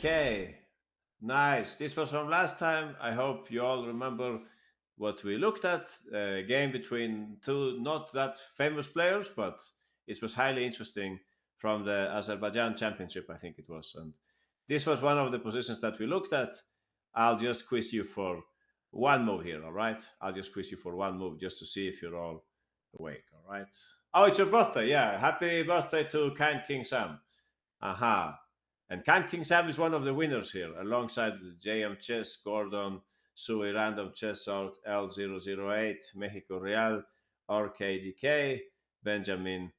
Okay, nice. This was from last time. I hope you all remember what we looked at. A game between two not that famous players, but it was highly interesting from the Azerbaijan Championship, I think it was. And this was one of the positions that we looked at. I'll just quiz you for one move here, all right? I'll just quiz you for one move just to see if you're all awake, all right? Oh, it's your birthday. Yeah. Happy birthday to Kind King Sam. Aha. And Can King Sam is one of the winners here, alongside JM Chess, Gordon, Sui Random Chess Art, L008, Mexico Real, RKDK, Benjamin,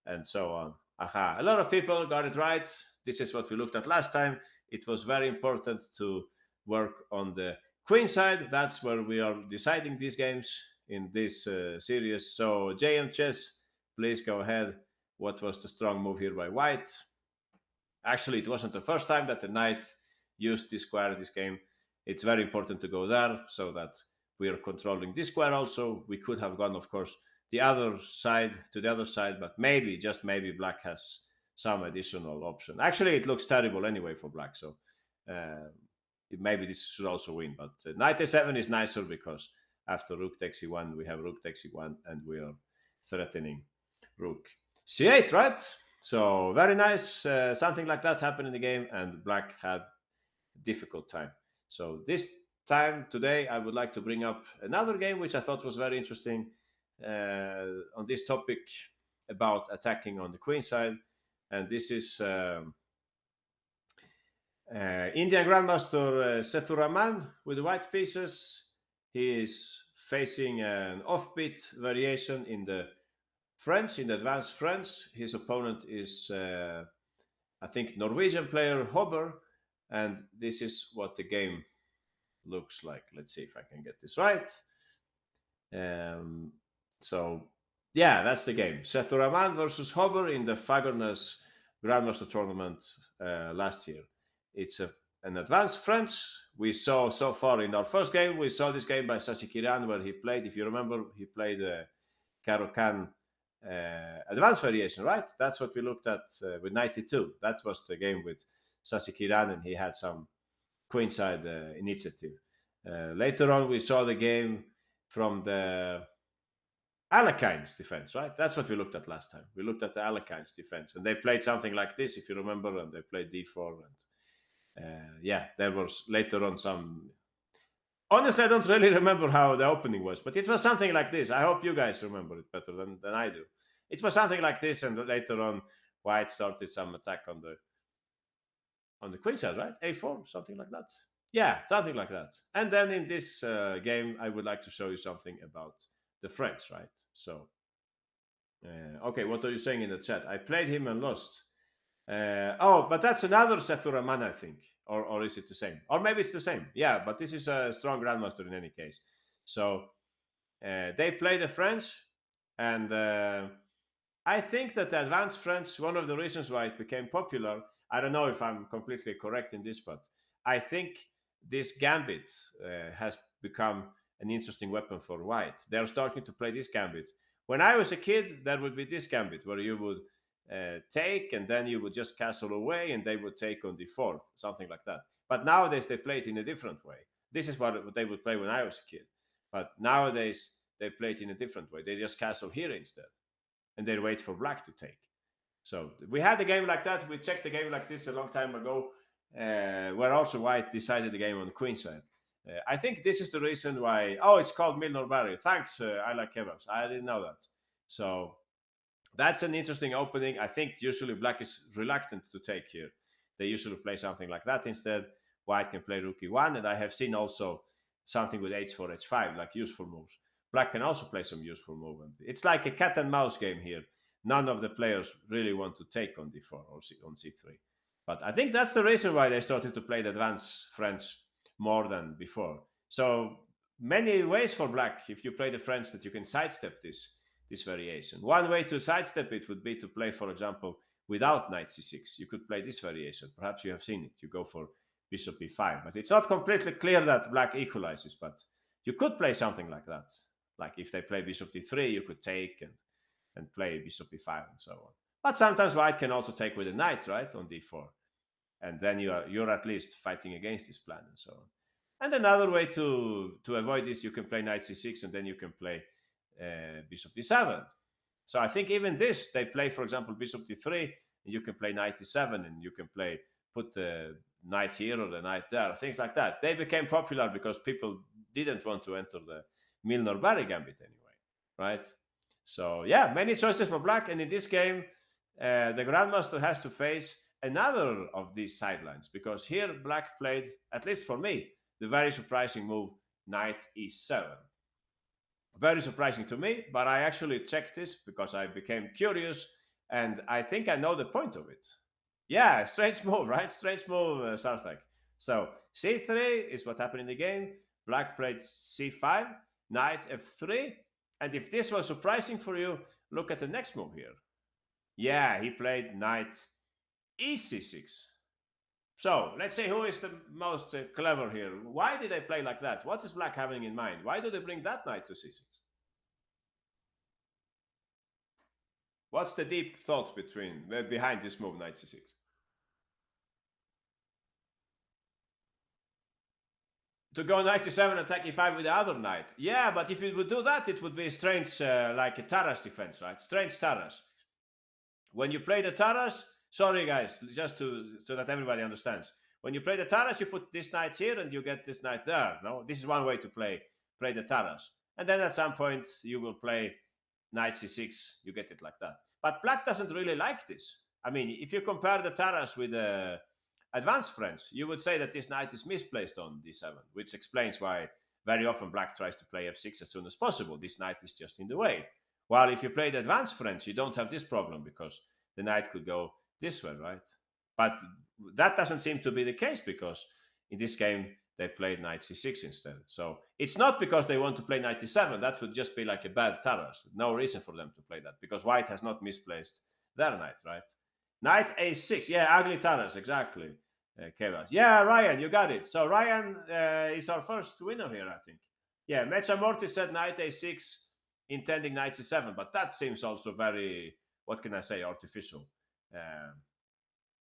and so on. Aha. A lot of people got it right. This is what we looked at last time. It was very important to work on the queen side. That's where we are deciding these games in this series. So, JM Chess, please go ahead. What was the strong move here by White? Actually, it wasn't the first time that the knight used this square in this game. It's very important to go there so that we are controlling this square also. We could have gone, of course, the other side to the other side, but maybe, just maybe, black has some additional option. Actually, it looks terrible anyway for black, so uh, maybe this should also win. But knight a7 is nicer because after rook takes e1, we have rook takes e1, and we are threatening rook c8, right? So very nice. Something like that happened in the game, and black had a difficult time. So this time today, I would like to bring up another game which I thought was very interesting on this topic about attacking on the queen side, and this is Indian Grandmaster Sethuraman with the white pieces. He is facing an offbeat variation in the French, in the advanced French. His opponent is, I think, Norwegian player Hobber, and this is what the game looks like. Let's see if I can get this right. Um, so, yeah, that's the game. Sethuraman versus Hobber in the Fagerness Grandmaster tournament last year. It's an advanced French. We saw so far in our first game, we saw this game by Sasi Kiran where he played, if you remember, he played Karo Khan advanced variation, right? That's what we looked at with 92. That was the game with Sasi Kiran, and he had some queenside initiative. Later on, we saw the game from the Alekhines defense, right? That's what we looked at last time. We looked at the Alekhines defense, and they played something like this, if you remember, and they played d4. And yeah, there was later on some. Honestly, I don't really remember how the opening was, but it was something like this. I hope you guys remember it better than I do. It was something like this, and later on, White started some attack on the queen side, right? A4, something like that. Yeah, something like that. And then in this game, I would like to show you something about the French, right? So, okay, what are you saying in the chat? I played him and lost. Oh, but that's another Sethuraman, I think. Or is it the same? Or maybe it's the same. Yeah, but this is a strong grandmaster in any case. So they play the French, and I think that the advanced French, one of the reasons why it became popular, I don't know if I'm completely correct in this, but I think this gambit has become an interesting weapon for White. They're starting to play this gambit. When I was a kid, there would be this gambit where you would take, and then you would just castle away, and they would take on the fourth, something like that. But nowadays they play it in a different way. This is what they would play when I was a kid. But nowadays they play it in a different way. They just castle here instead, and they wait for black to take. So we had a game like that. We checked a game like this a long time ago, where also White decided the game on the queen side. I think this is the reason why. Oh, it's called Milnor Barry. Thanks, I like kebabs. I didn't know that. So that's an interesting opening. I think usually black is reluctant to take here. They usually play something like that instead. White can play rook e1, and I have seen also something with h4, h5, like useful moves. Black can also play some useful movement. It's like a cat and mouse game here. None of the players really want to take on d4 or on c3. But I think that's the reason why they started to play the advanced French more than before. So many ways for black, if you play the French, that you can sidestep this variation. One way to sidestep it would be to play, for example, without knight c6. You could play this variation. Perhaps you have seen it. You go for bishop e5. But it's not completely clear that black equalizes, but you could play something like that. Like if they play bishop d3, you could take and play bishop e5 and so on. But sometimes white can also take with a knight, right, on d4. and then you're at least fighting against this plan and so on. And another way to avoid this, you can play knight c6, and then you can play bishop d7. So I think even this, they play, for example, bishop d3, and you can play knight e7, and you can play put the knight here or the knight there, things like that. They became popular because people didn't want to enter the Milner-Barry gambit anyway, right? So yeah, many choices for black, and in this game, the grandmaster has to face another of these sidelines, because here black played, at least for me, the very surprising move knight e7. Very surprising to me, but I actually checked this because I became curious, and I think I know the point of it. Yeah, strange move, right? Strange move, Sarthak. So c3 is what happened in the game. Black played c5, knight f3, and if this was surprising for you, look at the next move here. Yeah, he played knight e6. So let's say who is the most clever here. Why did they play like that? What is black having in mind? Why do they bring that knight to c6? What's the deep thought behind this move, knight c6? To go knight e7 and attack e5 with the other knight. Yeah, but if you would do that, it would be strange, like a Taras defense, right? Strange Taras. When you play the Taras, sorry guys, just so that everybody understands. When you play the Taras, you put this knight here and you get this knight there. No, this is one way to play the Taras. And then at some point you will play knight c6, you get it like that. But black doesn't really like this. I mean, if you compare the Taras with the advanced French, you would say that this knight is misplaced on d7, which explains why very often black tries to play f6 as soon as possible. This knight is just in the way. While if you play the advanced French, you don't have this problem because the knight could go this way, right? But that doesn't seem to be the case, because in this game they played knight c6 instead. So it's not because they want to play knight e7. That would just be like a bad Taras. No reason for them to play that, because white has not misplaced their knight, right? Knight a6. Yeah, ugly Taras, exactly. Kevas. Yeah, Ryan, you got it. So Ryan is our first winner here, I think. Yeah, Mecha Morty said knight a6, intending knight c7, but that seems also very, what can I say, artificial.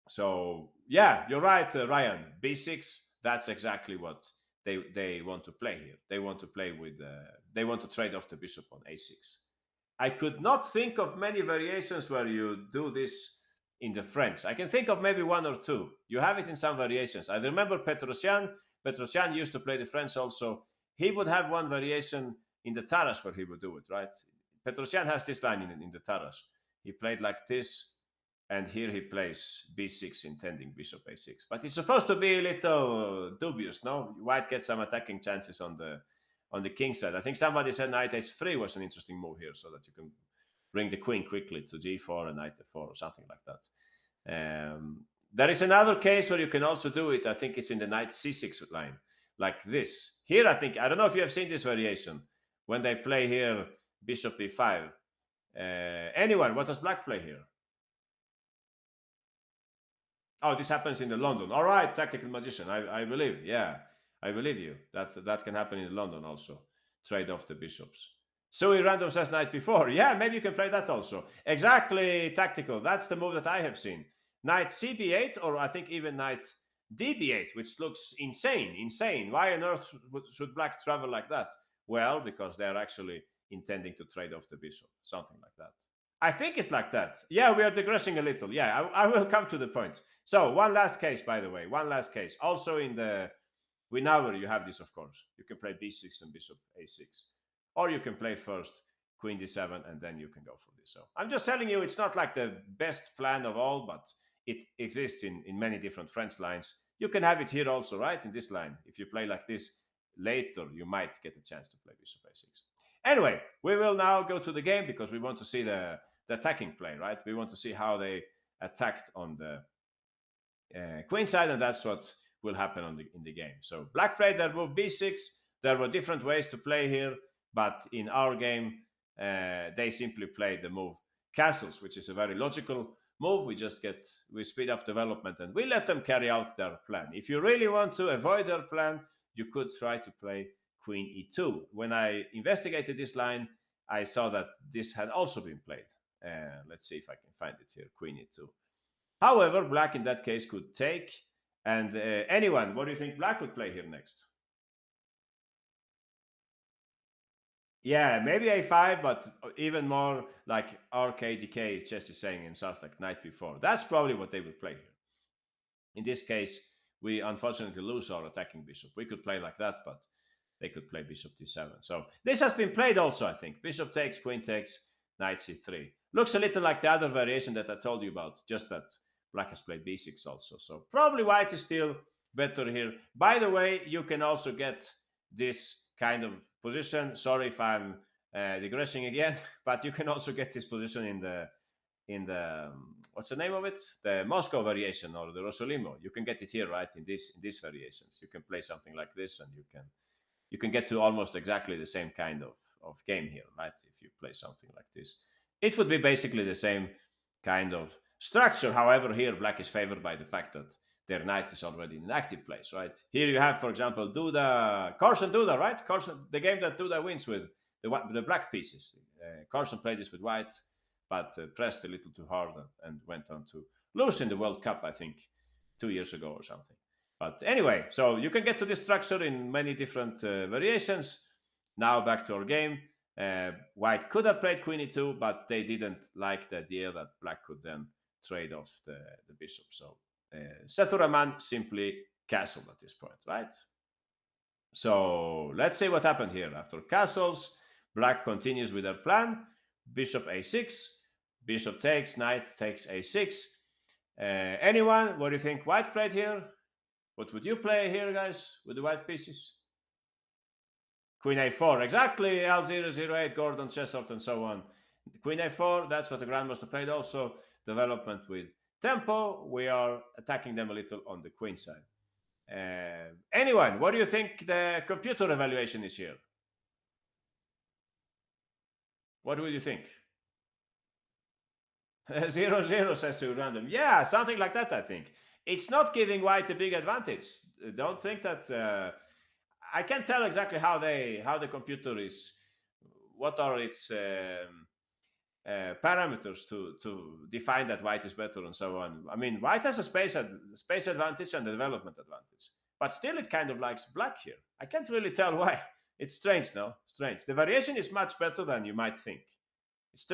So yeah, you're right, Ryan. b6. That's exactly what they want to play here. They want to play with. They want to trade off the bishop on a6. I could not think of many variations where you do this in the French. I can think of maybe one or two. You have it in some variations. I remember Petrosian. Petrosian used to play the French also. He would have one variation in the Taras where he would do it, right? Petrosian has this line in the Taras. He played like this, and here he plays b6, intending bishop a6. But it's supposed to be a little dubious, no? White gets some attacking chances on the king side. I think somebody said knight h3 was an interesting move here, so that you can bring the queen quickly to g4 and knight f4 or something like that. There is another case where you can also do it. I think it's in the knight c6 line, like this. Here, I don't know if you have seen this variation, when they play here bishop e5. Anyone, what does black play here? Oh, this happens in the London. All right, tactical magician. I believe. Yeah, I believe you. That can happen in London also. Trade off the bishops. Sui Random says knight b4. Yeah, maybe you can play that also. Exactly, tactical. That's the move that I have seen. Knight cb8, or I think even knight db8, which looks insane. Why on earth should black travel like that? Well, because they're actually intending to trade off the bishop, something like that. I think it's like that. Yeah, we are digressing a little. Yeah, I will come to the point. So one last case, by the way. One last case. Also in the Winawer, you have this, of course. You can play b6 and bishop a6. Or you can play first queen d7, and then you can go for this. So I'm just telling you, it's not like the best plan of all, but it exists in many different French lines. You can have it here also, right? In this line. If you play like this later, you might get a chance to play bishop a6. Anyway, we will now go to the game because we want to see the attacking play, right? We want to see how they attacked on the queen side, and that's what will happen in the game. So black played their move b6. There were different ways to play here, but in our game, they simply played the move castles, which is a very logical move. We speed up development and we let them carry out their plan. If you really want to avoid their plan, you could try to play queen e2. When I investigated this line, I saw that this had also been played. Let's see if I can find it here, queen e2. However, black in that case could take, And anyone, what do you think Black would play here next? Yeah, maybe A5, but even more like RKDK chess is saying in South like night before. That's probably what they would play here. In this case, we unfortunately lose our attacking bishop. We could play like that, but they could play bishop d7. So this has been played also, I think. Bishop takes, queen takes, knight c3. Looks a little like the other variation that I told you about, just that black has played b6 also. So probably white is still better here. By the way, you can also get this kind of position. Sorry if I'm digressing again, but you can also get this position in the what's the name of it? The Moscow variation or the Rosolimo. You can get it here, right? In these variations, you can play something like this, and you can get to almost exactly the same kind of game here, right? If you play something like this, it would be basically the same kind of structure. However, here black is favored by the fact that their knight is already in an active place, right? Here you have, for example, Duda, Carson Duda, right? Carson, the game that Duda wins with the black pieces. Carson played this with white, but pressed a little too hard and went on to lose in the World Cup, I think, 2 years ago or something. But anyway, so you can get to this structure in many different variations. Now back to our game. White could have played queen e2, but they didn't like the idea that black could then trade off the bishop. So Sethuraman simply castled at this point, right? So let's see what happened here. After castles, black continues with their plan. Bishop a6, bishop takes, knight takes a6. Anyone, what do you think white played here? What would you play here, guys, with the white pieces? Queen a4, exactly. L008, Gordon, Chesselt, and so on. Queen a4, that's what the Grandmaster played also. Development with tempo. We are attacking them a little on the queen side. Anyone, what do you think the computer evaluation is here? What would you think? 0-0 says to random. Yeah, something like that, I think. It's not giving white a big advantage. Don't think that. I can't tell exactly how the computer is. What are its parameters to define that white is better and so on. I mean, white has a space advantage and a development advantage, but still it kind of likes black here. I can't really tell why. It's strange, no? Strange. The variation is much better than you might think.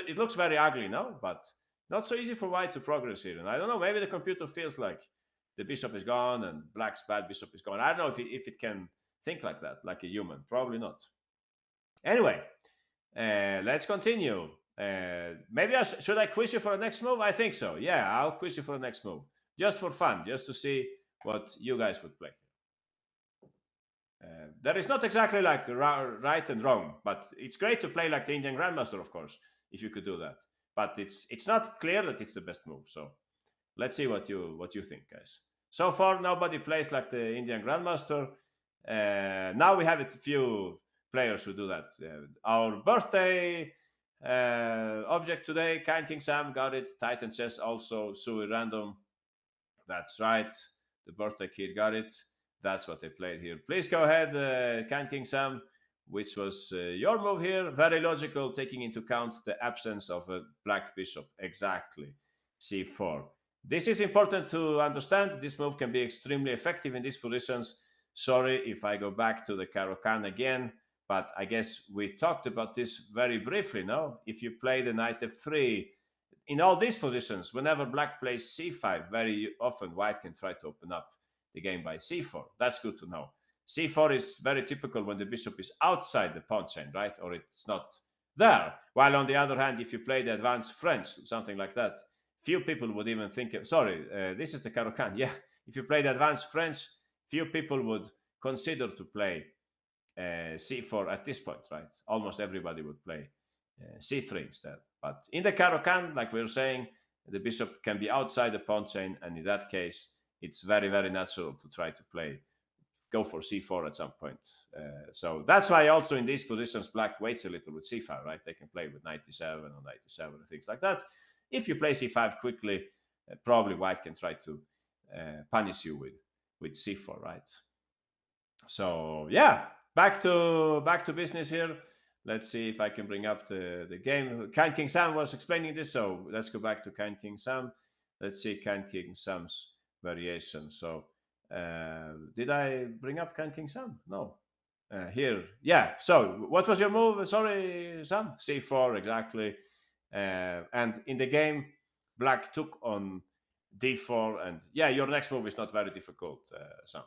It looks very ugly, no? But not so easy for white to progress here. And I don't know, maybe the computer feels like the bishop is gone and black's bad bishop is gone. I don't know if it can think like that, like a human. Probably not. Anyway, let's continue. Maybe should I quiz you for the next move? I think so. Yeah, I'll quiz you for the next move. Just for fun, just to see what you guys would play. There is not exactly like right and wrong, but it's great to play like the Indian Grandmaster, of course, if you could do that. But it's not clear that it's the best move. So let's see what you think, guys. So far, nobody plays like the Indian Grandmaster. Now we have a few players who do that. Our birthday object today, Kind King Sam got it. Titan Chess also, Sui Random. That's right. The birthday kid got it. That's what they played here. Please go ahead, Kind King Sam. Which was your move here? Very logical, taking into account the absence of a black bishop. Exactly. C4. This is important to understand. This move can be extremely effective in these positions. Sorry if I go back to the Caro-Kann again, but I guess we talked about this very briefly, no? If you play the knight f3, in all these positions, whenever black plays c5, very often white can try to open up the game by c4. That's good to know. C4 is very typical when the bishop is outside the pawn chain, right? Or it's not there. While on the other hand, if you play the advanced French, something like that, few people would even think, this is the Caro-Kann. Yeah, if you play the advanced French, few people would consider to play c4 at this point, right? Almost everybody would play c3 instead. But in the Caro-Kann, like we were saying, the bishop can be outside the pawn chain, and in that case, it's very, very natural to try to go for c4 at some point. So that's why also in these positions, black waits a little with c5, right? They can play with 97 or 97 and things like that. If you play c5 quickly, probably white can try to punish you with c4, right? So yeah, back to business here. Let's see if I can bring up the game. Kind King Sam was explaining this, so let's go back to Kind King Sam. Let's see Kind King Sam's variation. So Did I bring up King Sam? No. Here, yeah. So, what was your move? Sorry, Sam. C4 exactly. And in the game, Black took on D4, and yeah, your next move is not very difficult, Sam.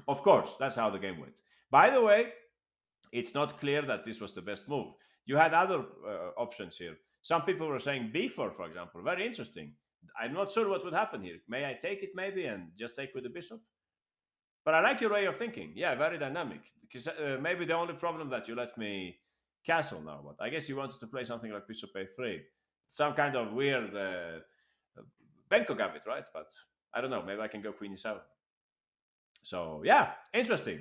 Of course, that's how the game went. By the way, it's not clear that this was the best move. You had other options here. Some people were saying B4, for example. Very interesting. I'm not sure what would happen here. May I take it maybe and just take with the bishop? But I like your way of thinking. Yeah, very dynamic. Because maybe the only problem that you let me castle now. But I guess you wanted to play something like bishop a3, some kind of weird Benko gambit, right? But I don't know. Maybe I can go queen e7. So yeah, interesting.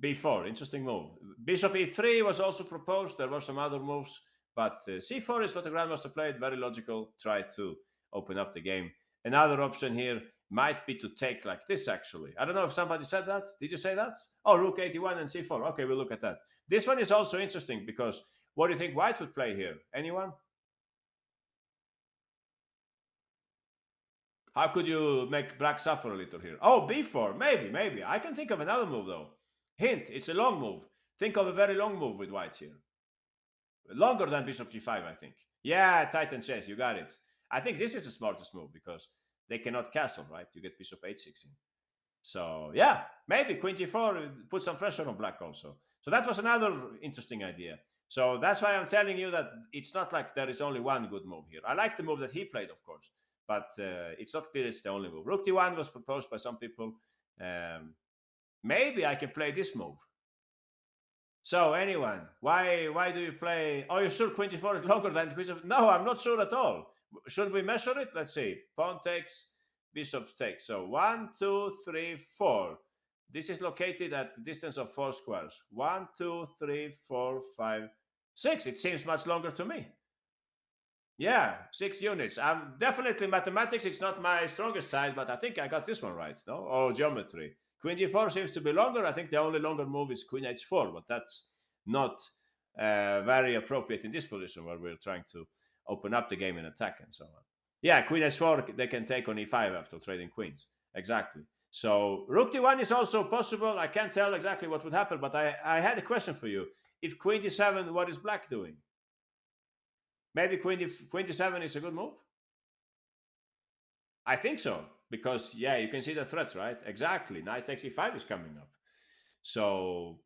B4, interesting move. Bishop e3 was also proposed. There were some other moves, but c4 is what the grandmaster played. Very logical. Try to open up the game. Another option here might be to take like this, actually. I don't know if somebody said that. Did you say that? Oh, rook 81 and c4. Okay, we'll look at that. This one is also interesting because what do you think white would play here? Anyone? How could you make black suffer a little here? Oh, b4. Maybe. I can think of another move, though. Hint, it's a long move. Think of a very long move with white here. Longer than bishop g5, I think. Yeah, Titan chess, you got it. I think this is the smartest move because they cannot castle, right? You get bishop h6 in. So, yeah, maybe queen g4 put some pressure on black also. So that was another interesting idea. So that's why I'm telling you that it's not like there is only one good move here. I like the move that he played, of course, but it's not clear it's the only move. Rook d1 was proposed by some people. Maybe I can play this move. So anyone, why do you play? Oh, you're sure queen g4 is longer than bishop? No, I'm not sure at all. Should we measure it? Let's see. Pawn takes, bishop takes. So 1, 2, 3, 4. This is located at the distance of 4 squares. 1, 2, 3, 4, 5, 6. It seems much longer to me. Yeah, 6 units. I'm definitely mathematics. It's not my strongest side, but I think I got this one right. No, or geometry. Queen g4 seems to be longer. I think the only longer move is queen h4, but that's not very appropriate in this position where we're trying to open up the game and attack and so on. Yeah, queen h4 they can take on e5 after trading queens. Exactly. So rook d1 is also possible. I can't tell exactly what would happen, but I had a question for you. If queen d7, what is black doing? Maybe queen d7 is a good move? I think so. Because, yeah, you can see the threats, right? Exactly. Knight takes e5 is coming up. So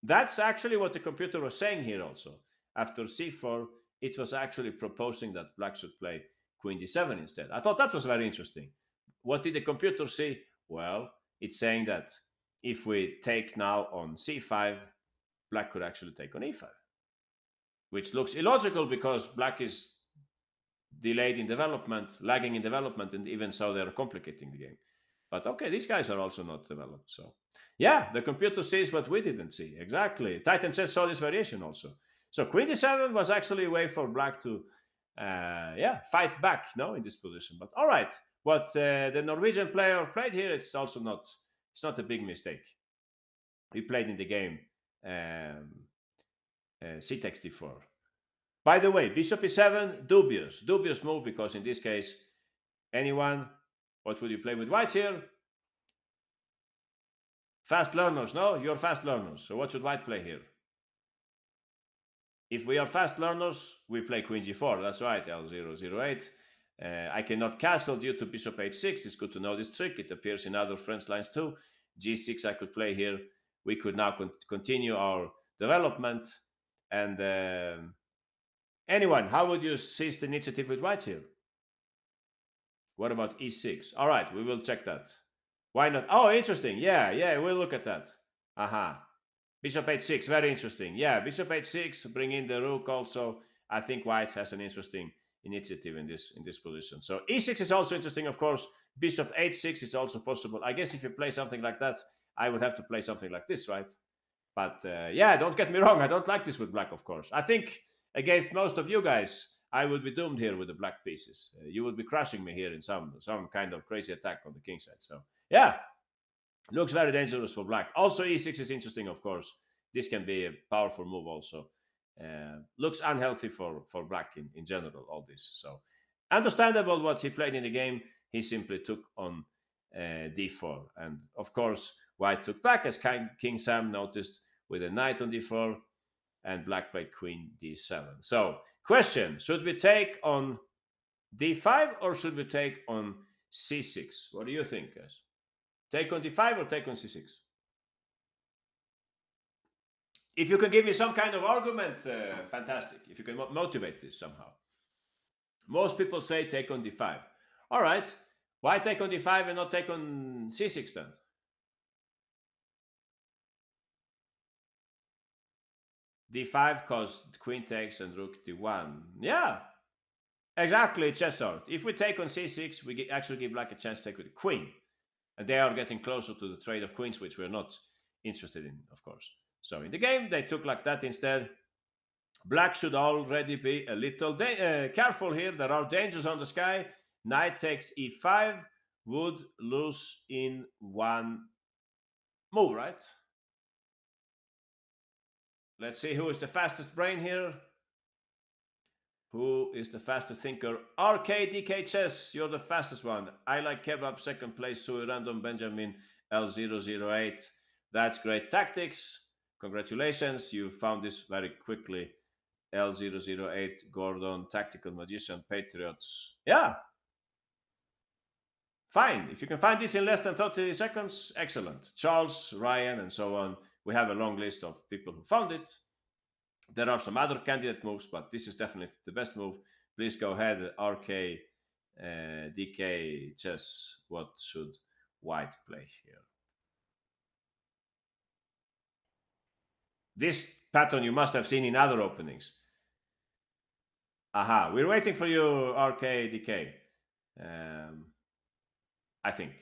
that's actually what the computer was saying here also. After c4, it was actually proposing that black should play queen d7 instead. I thought that was very interesting. What did the computer see? Well, it's saying that if we take now on c5, black could actually take on e5, which looks illogical because black is delayed in development, lagging in development, and even so they're complicating the game. But okay, these guys are also not developed. So yeah, the computer sees what we didn't see. Exactly. Titan chess saw this variation also. So queen d7 was actually a way for black to fight back, no, in this position. But all right, what the Norwegian player played here, it's also not a big mistake. He played in the game c takes d4. By the way, bishop e7, dubious move because in this case, anyone, what would you play with white here? Fast learners, no? You're fast learners. So what should white play here? If we are fast learners, we play queen g4. That's right, L008. I cannot castle due to bishop h6. It's good to know this trick. It appears in other French lines too. g6 I could play here. We could now continue our development. And anyone, how would you seize the initiative with white here? What about e6? All right, we will check that. Why not? Oh, interesting. Yeah, we'll look at that. Aha. Bishop h6, very interesting. Yeah, bishop h6, bring in the rook also. I think white has an interesting initiative in this position. So e6 is also interesting, of course. Bishop h6 is also possible. I guess if you play something like that, I would have to play something like this, right? But yeah, don't get me wrong. I don't like this with black, of course. I think against most of you guys, I would be doomed here with the black pieces. You would be crushing me here in some kind of crazy attack on the king side. So yeah, looks very dangerous for black. Also, e6 is interesting, of course. This can be a powerful move also. Looks unhealthy for black in general, all this. So understandable what he played in the game. He simply took on d4. And of course, white took back as King Sam noticed with a knight on d4, and black played queen d7. So, question, should we take on d5 or should we take on c6? What do you think, guys? Take on d5 or take on c6? If you can give me some kind of argument, fantastic. If you can motivate this somehow. Most people say take on d5. All right. Why take on d5 and not take on c6 then? d5 because queen takes and rook d1. Yeah, exactly, chess art. If we take on c6, we actually give black a chance to take with the queen. And they are getting closer to the trade of queens, which we're not interested in, of course. So in the game, they took like that instead. Black should already be a little careful here. There are dangers on the sky. Knight takes e5 would lose in one move, right? Let's see who is the fastest brain here. Who is the fastest thinker? RKDK Chess, you're the fastest one. I like kebab, second place, Sui Random Benjamin L008. That's great tactics. Congratulations, you found this very quickly. L008, Gordon, Tactical Magician, Patriots. Yeah. Fine. If you can find this in less than 30 seconds, excellent. Charles, Ryan, and so on. We have a long list of people who found it. There are some other candidate moves, but this is definitely the best move. Please go ahead, RK, DK, chess. What should white play here? This pattern you must have seen in other openings. Aha, we're waiting for you, RK, DK. I think.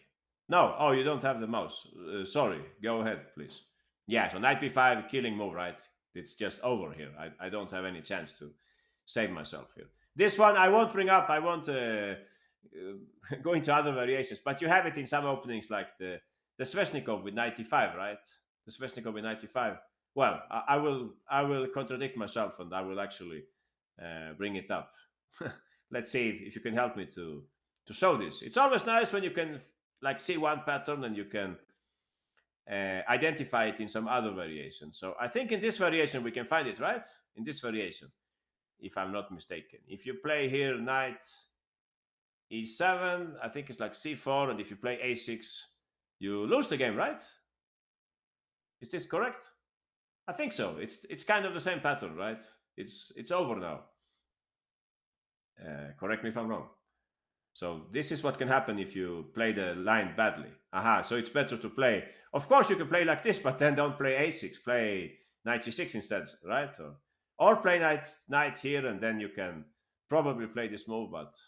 No, oh, you don't have the mouse. Sorry, go ahead, please. Yeah, so knight b5, killing move, right? It's just over here. I don't have any chance to save myself here. This one I won't bring up. I won't go into other variations, but you have it in some openings like the Sveshnikov with 95, right? The Sveshnikov with 95. Well, I will contradict myself and I will actually bring it up. Let's see if you can help me to show this. It's always nice when you can like see one pattern and you can identify it in some other variation. So I think in this variation we can find it, right? In this variation, if I'm not mistaken. If you play here knight e7, I think it's like c4, and if you play a6, you lose the game, right? Is this correct? I think so. It's kind of the same pattern, right? It's over now. Correct me if I'm wrong. So this is what can happen if you play the line badly. Aha, so it's better to play. Of course, you can play like this, but then don't play a6. Play knight g6 instead, right? Or play knight here, and then you can probably play this move, but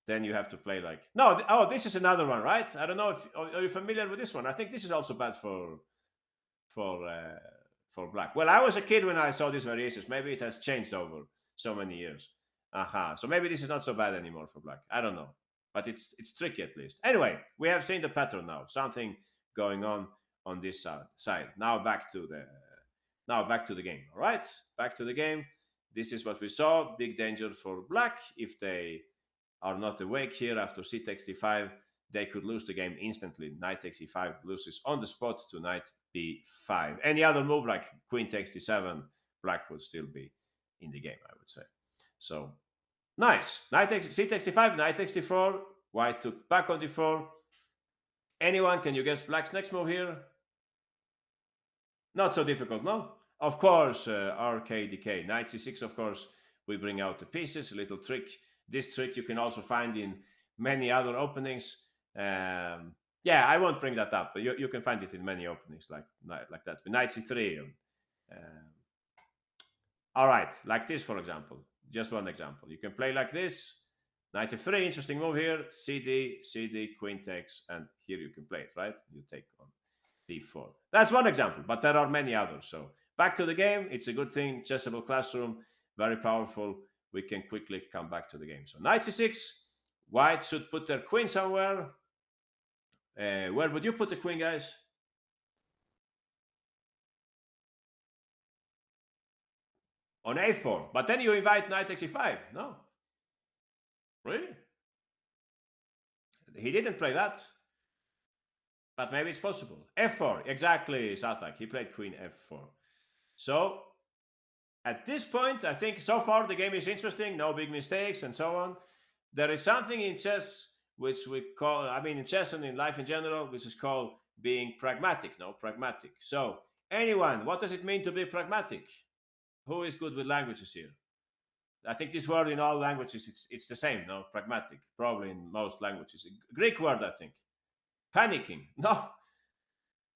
then you have to play like... No, oh, this is another one, right? I don't know if... Are you familiar with this one? I think this is also bad for black. Well, I was a kid when I saw these variations. Maybe it has changed over so many years. Aha, so maybe this is not so bad anymore for black. I don't know, but it's tricky at least. Anyway, we have seen the pattern now. Something going on this side. Now back to the game. All right, back to the game. This is what we saw. Big danger for black. If they are not awake here after c takes d5, they could lose the game instantly. Knight takes e5 loses on the spot to knight b5. Any other move like queen takes d7, black would still be in the game, I would say. So nice. Knight takes c takes d5, knight takes d4. White took back on d4. Anyone, can you guess black's next move here? Not so difficult, no? Of course, RKDK. Knight c6, of course, we bring out the pieces. A little trick. This trick you can also find in many other openings. Yeah, I won't bring that up. You can find it in many openings like that. Knight c3. All right, like this, for example. Just one example. You can play like this. Knight f3, interesting move here. CD, CD, queen takes, and here you can play it, right? You take on d4. That's one example, but there are many others. So back to the game. It's a good thing. Chessable classroom, very powerful. We can quickly come back to the game. So knight c6. White should put their queen somewhere. Where would you put the queen, guys? On a4. But then you invite knight takes e5. No. Really? He didn't play that. but maybe it's possible. F4, exactly, Satak. He played queen f4. So at this point, I think so far the game is interesting, no big mistakes and so on. There is something in chess which we call, I mean, in chess and in life in general, which is called being pragmatic. No, pragmatic. So, anyone, what does it mean to be pragmatic? Who is good with languages here? I think this word in all languages it's the same. No, pragmatic. Probably in most languages. Greek word, I think. Panicking. No,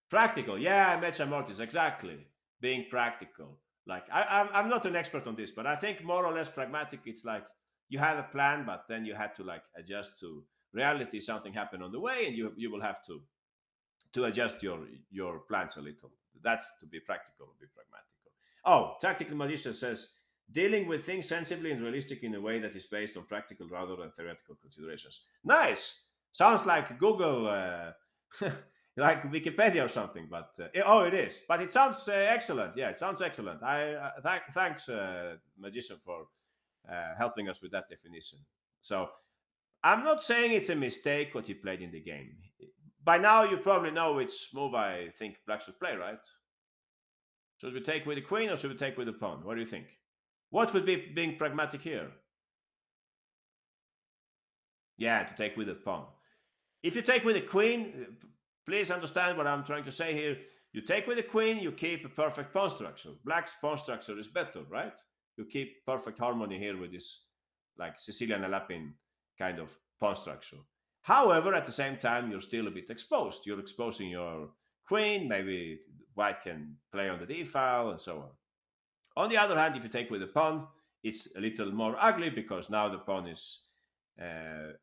practical. Yeah, Mecha Mortis. Exactly. Being practical. Like I'm not an expert on this, but I think more or less pragmatic. It's like you have a plan, but then you had to like adjust to reality. Something happened on the way, and you will have to adjust your plans a little. That's to be practical, be pragmatical. Oh, Tactical Magician says dealing with things sensibly and realistic in a way that is based on practical rather than theoretical considerations. Nice. Sounds like Google, like Wikipedia or something. But oh, it is. But it sounds excellent. Yeah, it sounds excellent. I thanks Magician for helping us with that definition. So I'm not saying it's a mistake what he played in the game. By now, you probably know which move I think black should play, right? Should we take with the queen or should we take with the pawn? What do you think? What would be being pragmatic here? Yeah, to take with the pawn. If you take with the queen, please understand what I'm trying to say here. You take with the queen, you keep a perfect pawn structure. Black's pawn structure is better, right? You keep perfect harmony here with this, like Sicilian Alapin kind of pawn structure. However, at the same time, you're still a bit exposed. You're exposing your queen. Maybe white can play on the d file and so on. On the other hand, if you take with the pawn, it's a little more ugly because now the pawn is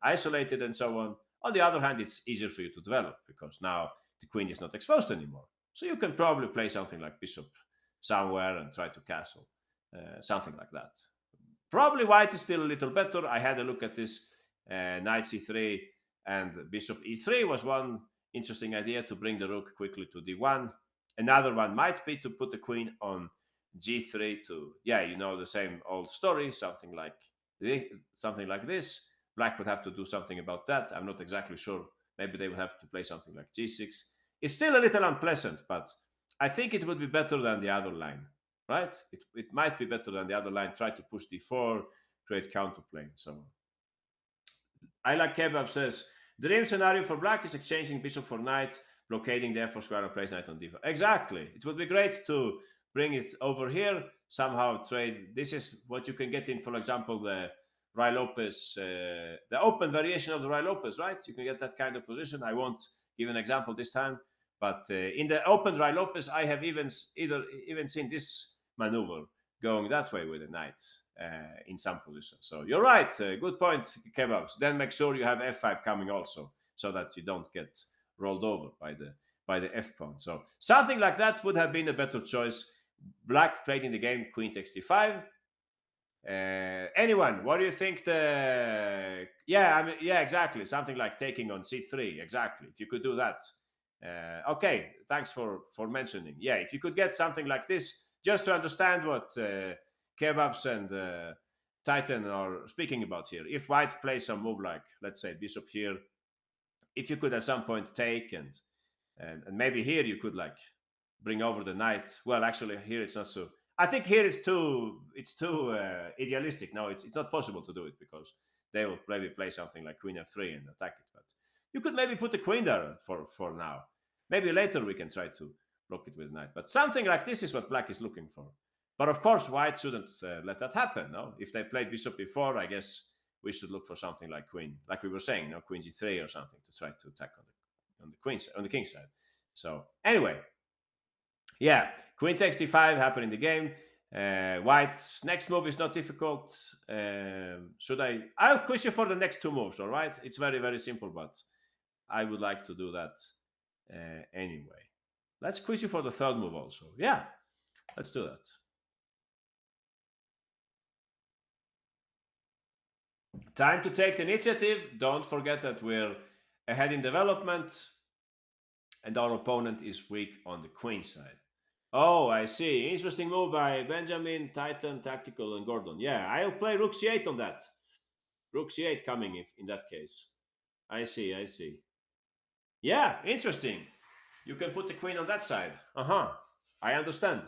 isolated and so on. On the other hand, it's easier for you to develop because now the queen is not exposed anymore. So you can probably play something like bishop somewhere and try to castle, something like that. Probably white is still a little better. I had a look at this knight c3 and bishop e3 was one interesting idea to bring the rook quickly to d1. Another one might be to put the queen on g3 to, yeah, you know, the same old story, something like this. Black would have to do something about that. I'm not exactly sure. Maybe they would have to play something like g6. It's still a little unpleasant, but I think it would be better than the other line, right? It might be better than the other line. Try to push d4, create counterplay, and so on. I like Kebab says, dream scenario for black is exchanging bishop for knight, blockading the f4 square and place knight on d4. Exactly. It would be great to bring it over here, somehow trade. This is what you can get in, for example, the Rai Lopez, the open variation of the Rai Lopez, right? You can get that kind of position. I won't give an example this time, but in the open Rai Lopez, I have even seen this maneuver going that way with the knight in some positions. So you're right. Good point, Kebabs. Then make sure you have f5 coming also, so that you don't get rolled over by the f pawn. So something like that would have been a better choice. Black played in the game queen takes d5. Anyone, what do you think? Yeah, exactly. Something like taking on c3. Exactly. If you could do that. Okay, thanks for mentioning. Yeah, if you could get something like this, just to understand what Kebabs and Titan are speaking about here. If white plays some move like, let's say, bishop here, if you could at some point take and maybe here you could like bring over the knight. Well, actually, here it's not so. I think here it's too idealistic. No, it's not possible to do it because they will maybe play something like queen f3 and attack it. But you could maybe put the queen there for now. Maybe later we can try to block it with knight. But something like this is what black is looking for. But of course, white shouldn't let that happen. No, if they played bishop before, I guess we should look for something like queen, like we were saying, no, queen g3 or something to try to attack on the queen on the king side. So anyway, yeah, queen takes d5 happened in the game. White's next move is not difficult. Should I? I'll quiz you for the next two moves. All right, it's very very simple, but I would like to do that anyway. Let's quiz you for the third move also. Yeah, let's do that. Time to take the initiative. Don't forget that we're ahead in development and our opponent is weak on the queen side. Oh, I see. Interesting move by Benjamin, Titan, Tactical, and Gordon. Yeah, I'll play Rook C8 on that. Rook C8 coming if in that case. I see. Yeah, interesting. You can put the queen on that side. Uh huh. I understand.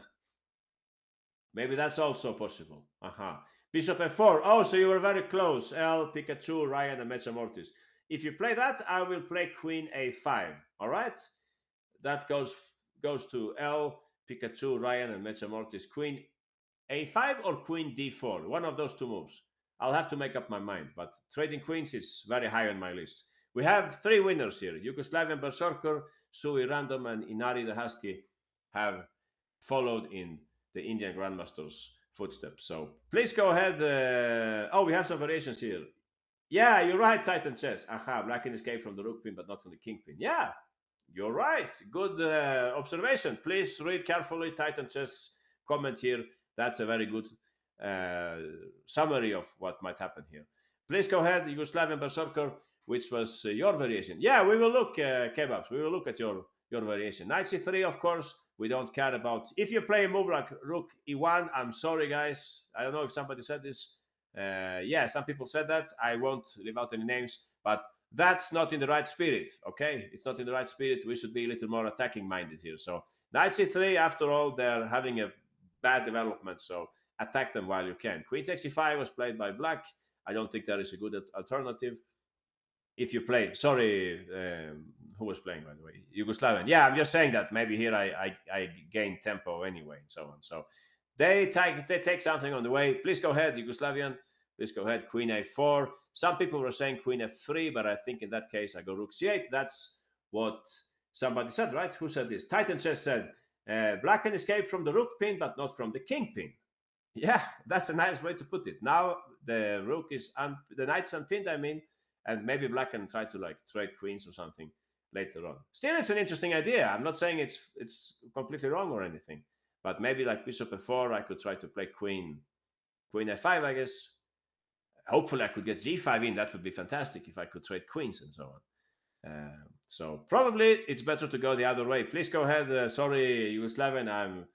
Maybe that's also possible. Uh huh. Bishop f4. Oh, so you were very close. L, Pikachu, Ryan, and Mecha Mortis. If you play that, I will play queen a5. All right. That goes to L, Pikachu, Ryan, and Mecha Mortis. Queen a5 or queen d4. One of those two moves. I'll have to make up my mind, but trading queens is very high on my list. We have three winners here. Yugoslavian Berserker, Sui Random, and Inari the Husky have followed in the Indian Grandmaster's footsteps. So please go ahead. Oh, we have some variations here. Yeah, you're right, Titan Chess. Aha, black can escape from the rook pin, but not from the king pin. Yeah, you're right. Good observation. Please read carefully Titan Chess comment here. That's a very good uh, summary of what might happen here. Please go ahead, Yugoslavian Berserker, which was your variation. Yeah, we will look, Kebabs. We will look at your variation. Knight c3, of course, we don't care about. If you play a move like Rook e1, I'm sorry, guys. I don't know if somebody said this. Yeah, some people said that. I won't leave out any names, but that's not in the right spirit. Okay, it's not in the right spirit. We should be a little more attacking minded here. So knight c3, after all, they're having a bad development, so attack them while you can. Queen takes e5 was played by black. I don't think there is a good alternative. If you play, sorry, who was playing, by the way? Yugoslavian. Yeah, I'm just saying that maybe here I gain tempo anyway and so on. So they take something on the way. Please go ahead, Yugoslavian. Please go ahead, Queen a4. Some people were saying Queen f3, but I think in that case I go Rook c8. That's what somebody said, right? Who said this? Titan Chess said, black can escape from the Rook pin, but not from the King pin. Yeah, that's a nice way to put it. Now the Rook is, the Knight's unpinned, I mean, and maybe black can try to like trade queens or something later on. Still, it's an interesting idea. I'm not saying it's completely wrong or anything, but maybe like bishop f4, I could try to play queen f5, I guess. Hopefully, I could get g5 in. That would be fantastic if I could trade queens and so on. So probably it's better to go the other way. Please go ahead. Sorry, Yugoslavian, I'm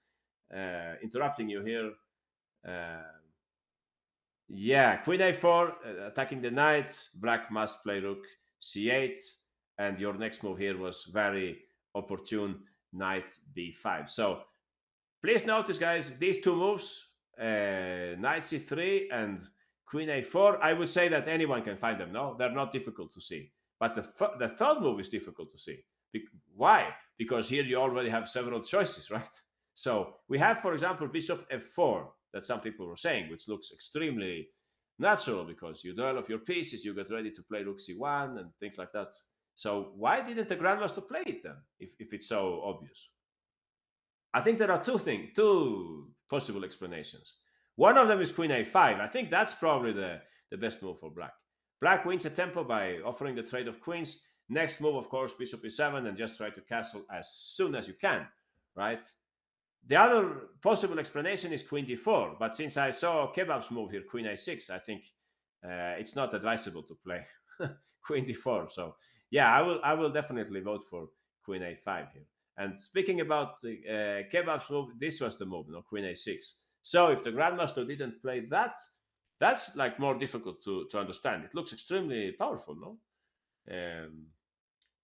interrupting you here. Uh, yeah, queen a4, attacking the knight. Black must play rook c8, and your next move here was very opportune, knight b5. So please notice, guys, these two moves, knight c3 and queen a4, I would say that anyone can find them. No, they're not difficult to see. But the third move is difficult to see. Why? Because here you already have several choices, right? So we have, for example, bishop f4 that some people were saying, which looks extremely natural because you develop your pieces, you get ready to play rook c1 and things like that. So why didn't the grandmaster play it then, if it's so obvious? I think there are two possible explanations. One of them is queen a5. I think that's probably the best move for black. Black wins a tempo by offering the trade of queens. Next move, of course, bishop e7, and just try to castle as soon as you can, right? The other possible explanation is queen d4, but since I saw Kebab's move here, queen a6, I think it's not advisable to play queen d4. So yeah, I will definitely vote for queen a5 here. And speaking about the Kebab's move, this was the move, no, queen a6. So if the grandmaster didn't play that, that's like more difficult to understand. It looks extremely powerful, no?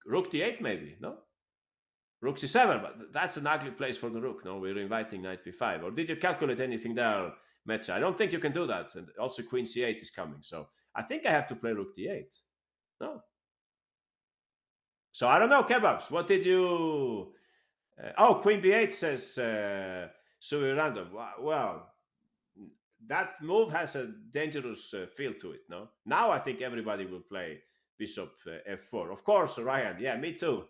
Rook d8 maybe, no? Rook c7, but that's an ugly place for the rook. No, we're inviting knight b5. Or did you calculate anything there, Mecha? I don't think you can do that. And also queen c8 is coming. So I think I have to play rook d8. No. So I don't know, Kebabs. What did you... oh, queen b8 says Sui Random. Well, that move has a dangerous feel to it, no? Now I think everybody will play bishop f4. Of course, Ryan. Yeah, me too.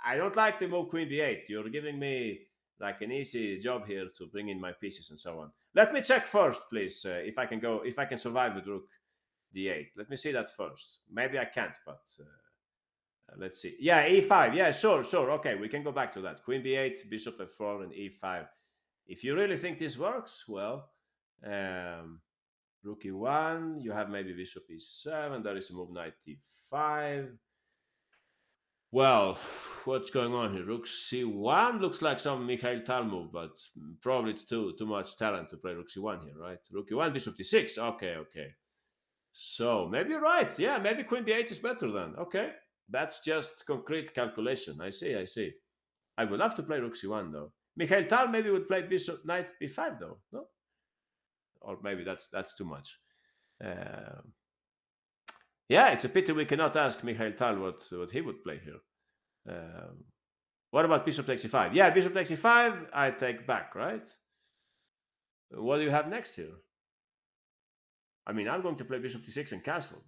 I don't like to move queen b8. You're giving me like an easy job here to bring in my pieces and so on. Let me check first, please, if I can survive with rook d8. Let me see that first. Maybe I can't, but let's see. Yeah, e5. Yeah, sure. Okay, we can go back to that. Queen b8, bishop f4, and e5. If you really think this works, well, rook e1. You have maybe bishop e7. There is a move knight e5. Well, what's going on here? Rook c1 looks like some Mikhail Tal move, but probably it's too much talent to play rook c1 here, right? Rook e1, bishop d6. Okay. So maybe you're right. Yeah, maybe queen b8 is better then. Okay. That's just concrete calculation. I see, I see. I would love to play rook c1 though. Mikhail Tal maybe would play bishop knight b5 though, no? Or maybe that's too much. Uh, yeah, it's a pity we cannot ask Mikhail Tal what he would play here. Um, what about bishop takes e5? Yeah, bishop takes e5. I take back, right? What do you have next here? I mean, I'm going to play bishop d6 and castle.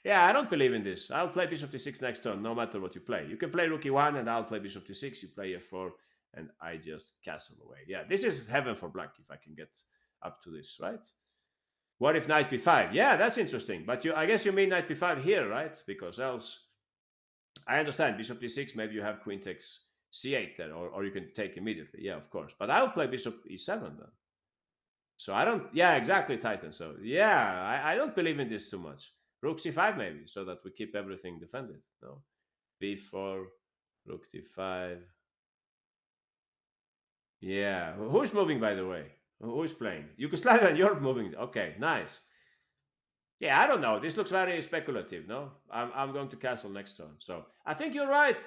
Yeah, I don't believe in this. I'll play bishop d6 next turn, no matter what you play. You can play rook e1, and I'll play bishop d6. You play f4, and I just castle away. Yeah, this is heaven for black if I can get up to this, right? What if knight b5? Yeah, that's interesting. But I guess you mean knight b5 here, right? Because else, I understand bishop d6. Maybe you have queen takes c8 there, or you can take immediately. Yeah, of course. But I'll play bishop e7 then. So I don't. Yeah, exactly, Titan. So yeah, I don't believe in this too much. Rook c5 maybe, so that we keep everything defended. No, b4, rook d5. Yeah, who's moving by the way? Who's playing? Yugoslavia, you're moving. Okay, nice. Yeah, I don't know. This looks very speculative. No, I'm going to castle next turn. So I think you're right,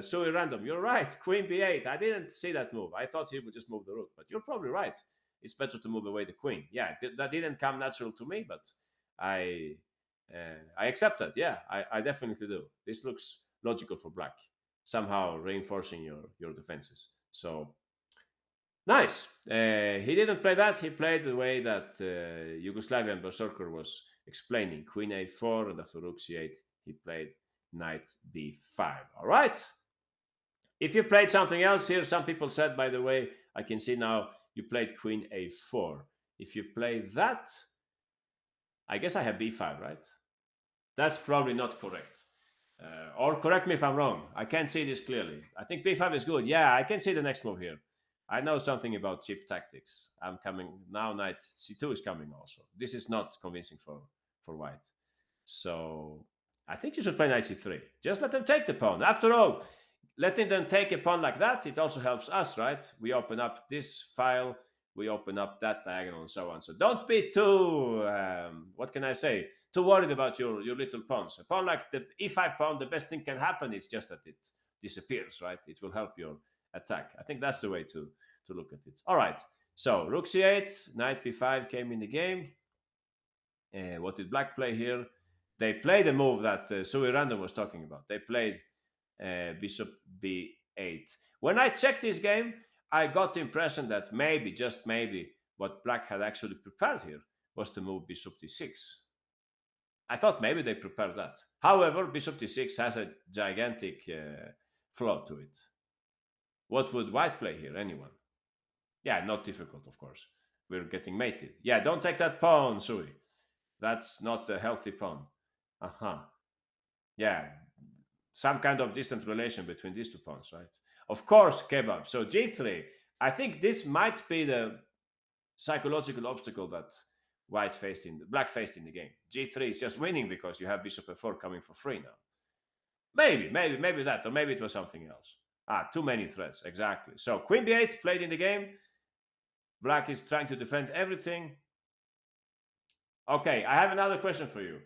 Sui Random. You're right. Queen b8. I didn't see that move. I thought he would just move the rook, but you're probably right. It's better to move away the queen. Yeah, that didn't come natural to me, but I I accept that. Yeah, I definitely do. This looks logical for black, somehow reinforcing your defenses. So nice. He didn't play that. He played the way that Yugoslavian Berserker was explaining. Queen a4 and after rook c8, he played knight b5. All right. If you played something else here, some people said, by the way, I can see now you played queen a4. If you play that, I guess I have b5, right? That's probably not correct. Or correct me if I'm wrong. I can't see this clearly. I think b5 is good. Yeah, I can see the next move here. I know something about chip tactics. I'm coming now. Knight c2 is coming also. This is not convincing for white. So I think you should play knight c3. Just let them take the pawn. After all, letting them take a pawn like that, it also helps us, right? We open up this file, we open up that diagonal and so on. So don't be too, what can I say, too worried about your little pawns. A pawn like the e5 pawn, the best thing can happen is just that it disappears, right? It will help your attack. I think that's the way to look at it. All right. So rook c8, knight b5 came in the game. What did black play here? They played a move that Sui Random was talking about. They played bishop b8. When I checked this game, I got the impression that maybe, just maybe, what black had actually prepared here was to move bishop d6. I thought maybe they prepared that. However, bishop d6 has a gigantic flaw to it. What would white play here? Anyone? Yeah, not difficult, of course. We're getting mated. Yeah, don't take that pawn, Sui. That's not a healthy pawn. Uh-huh. Yeah, some kind of distant relation between these two pawns, right? Of course, kebab. So g3, I think this might be the psychological obstacle that black faced in the game. G3 is just winning because you have bishop f4 coming for free now. Maybe that, or maybe it was something else. Too many threats, exactly. So queen b8 played in the game. Black is trying to defend everything. Okay, I have another question for you.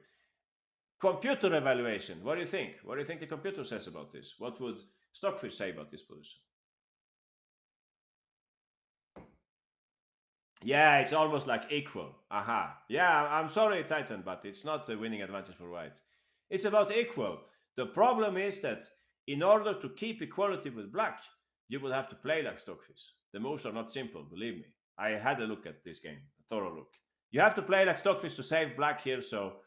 Computer evaluation. What do you think? What do you think the computer says about this? What would Stockfish say about this position? Yeah, it's almost like equal. Aha. Yeah, I'm sorry, Titan, but it's not a winning advantage for white. It's about equal. The problem is that in order to keep equality with black, you will have to play like Stockfish. The moves are not simple, believe me. I had a look at this game, a thorough look. You have to play like Stockfish to save black here, so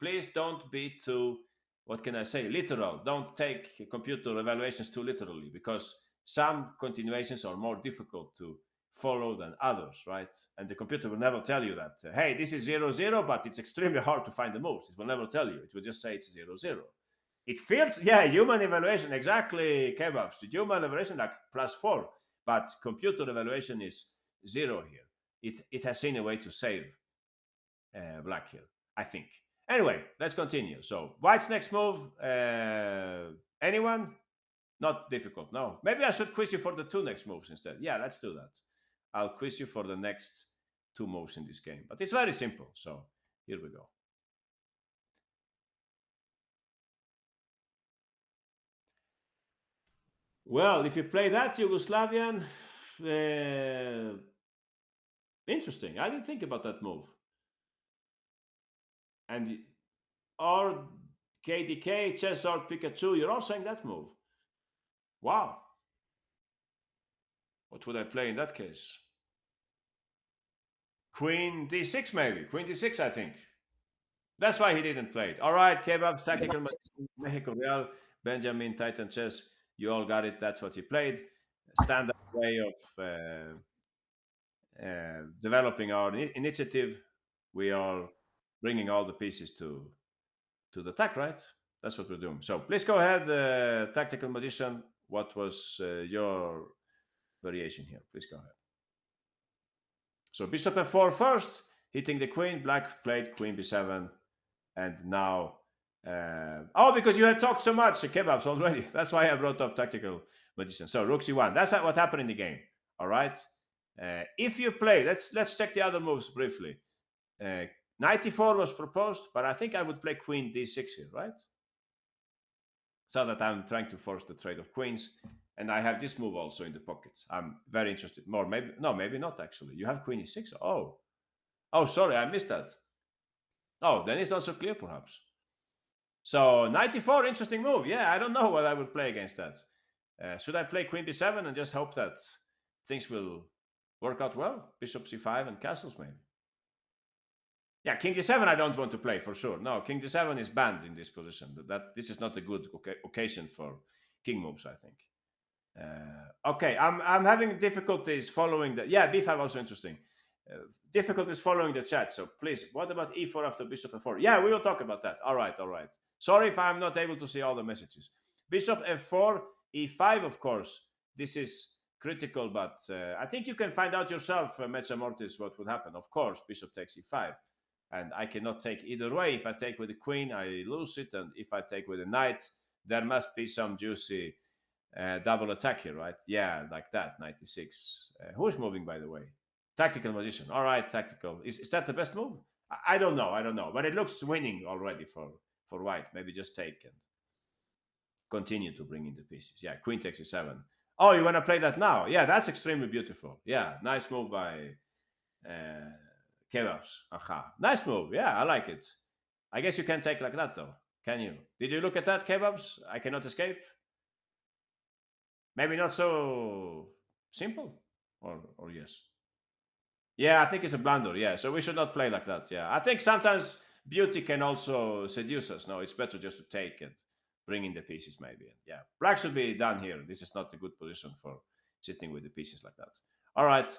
please don't be too, what can I say, literal. Don't take computer evaluations too literally, because some continuations are more difficult to follow than others, right? And the computer will never tell you that, hey, this is 0-0, but it's extremely hard to find the moves. It will never tell you. It will just say it's 0-0. It feels, yeah, human evaluation, exactly, kebabs. Human evaluation like +4, but computer evaluation is 0 here. It has seen a way to save black here, I think. Anyway, let's continue. So white's next move, anyone? Not difficult, no. Maybe I should quiz you for the two next moves instead. Yeah, let's do that. I'll quiz you for the next two moves in this game. But it's very simple, so here we go. Well, if you play that Yugoslavian, uh, interesting. I didn't think about that move. And or KDK, Chessor, Pikachu, you're all saying that move. Wow. What would I play in that case? Queen D6, maybe. Queen D6, I think. That's why he didn't play it. All right, Kebab, Tactical Mexico Real, Benjamin, Titan Chess. You all got it. That's what he played. Standard way of developing our initiative. We are bringing all the pieces to the attack, right? That's what we're doing. So please go ahead, Tactical Magician. What was your variation here? Please go ahead. So Bishop F4 first, hitting the Queen. Black played Queen B7, and now. Oh, because you had talked so much kebabs already. That's why I brought up Tactical Magician. So Rook C1. That's what happened in the game. All right. If you play, let's check the other moves briefly. Knight E4 was proposed, but I think I would play Queen D6 here, right? So that I'm trying to force the trade of queens, and I have this move also in the pockets. I'm very interested. More, maybe no, maybe not actually. You have Queen E6. Oh, sorry, I missed that. Oh, then it's not so clear, perhaps. So 94, interesting move. Yeah, I don't know what I would play against that. Should I play Queen B7 and just hope that things will work out well? Bishop C5 and castles, maybe. Yeah, King D7 I don't want to play for sure. No, King D7 is banned in this position. This is not a good occasion for king moves, I think. Okay, I'm having difficulties following the. Yeah, B5 also interesting. Difficulties following the chat. So please, what about E4 after Bishop F4? Yeah, we will talk about that. All right. Sorry if I'm not able to see all the messages. Bishop F4, E5, of course. This is critical, but I think you can find out yourself, Mecha Mortis, what would happen. Of course, Bishop takes E5. And I cannot take either way. If I take with the queen, I lose it. And if I take with the knight, there must be some juicy double attack here, right? Yeah, like that, 96. Who's moving, by the way? Tactical Magician. All right, tactical. Is that the best move? I don't know. But it looks winning already for white. Maybe just take and continue to bring in the pieces. Yeah, queen takes E7. Oh, you want to play that now? Yeah, that's extremely beautiful. Yeah, nice move by Kebabs. Aha. Nice move. Yeah, I like it. I guess you can take like that, though. Can you? Did you look at that, Kebabs? I cannot escape? Maybe not so simple? Or yes? Yeah, I think it's a blunder. Yeah, so we should not play like that. Yeah, I think sometimes beauty can also seduce us. No, it's better just to take and bring in the pieces, maybe. Yeah, black should be done here. This is not a good position for sitting with the pieces like that. All right,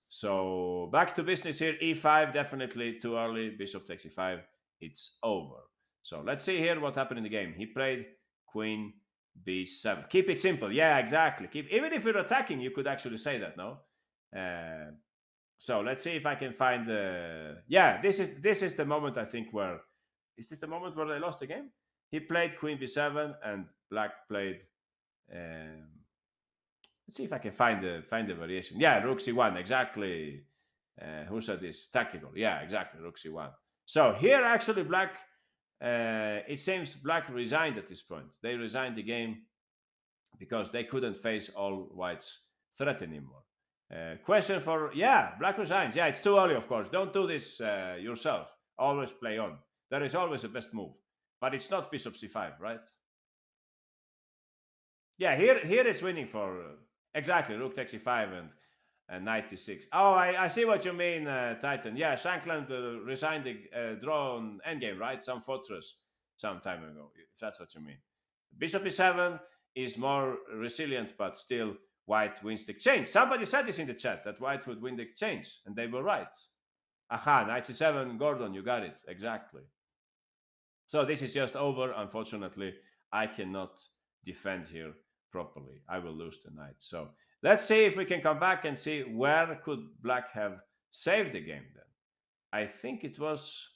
so back to business here. E5, definitely too early. Bishop takes E5. It's over. So let's see here what happened in the game. He played Queen B7. Keep it simple. Yeah, exactly. Even if you're attacking, you could actually say that, no? So let's see if I can find the. Yeah, this is the moment I think where. Is this the moment where they lost the game? He played Queen B7 and Black played. Um, let's see if I can find the variation. Yeah, Rook C1 exactly. Who said this? Tactical. Yeah, exactly. Rook C1. So here actually Black. It seems Black resigned at this point. They resigned the game because they couldn't face all White's threat anymore. Question for Black resigns. Yeah, it's too early, of course. Don't do this yourself. Always play on. There is always a best move, but it's not Bishop C5, right? Yeah, here is winning for exactly Rook takes E5 and Knight E6. Oh, I see what you mean, Titan. Yeah, Shankland resigned the draw on endgame, right? Some fortress some time ago, if that's what you mean. Bishop E7 is more resilient, but still White wins the exchange. Somebody said this in the chat that White would win the exchange, and they were right. Aha, Knight C7, Gordon, you got it exactly. So this is just over. Unfortunately, I cannot defend here properly. I will lose the knight. So let's see if we can come back and see where could Black have saved the game then. I think it was.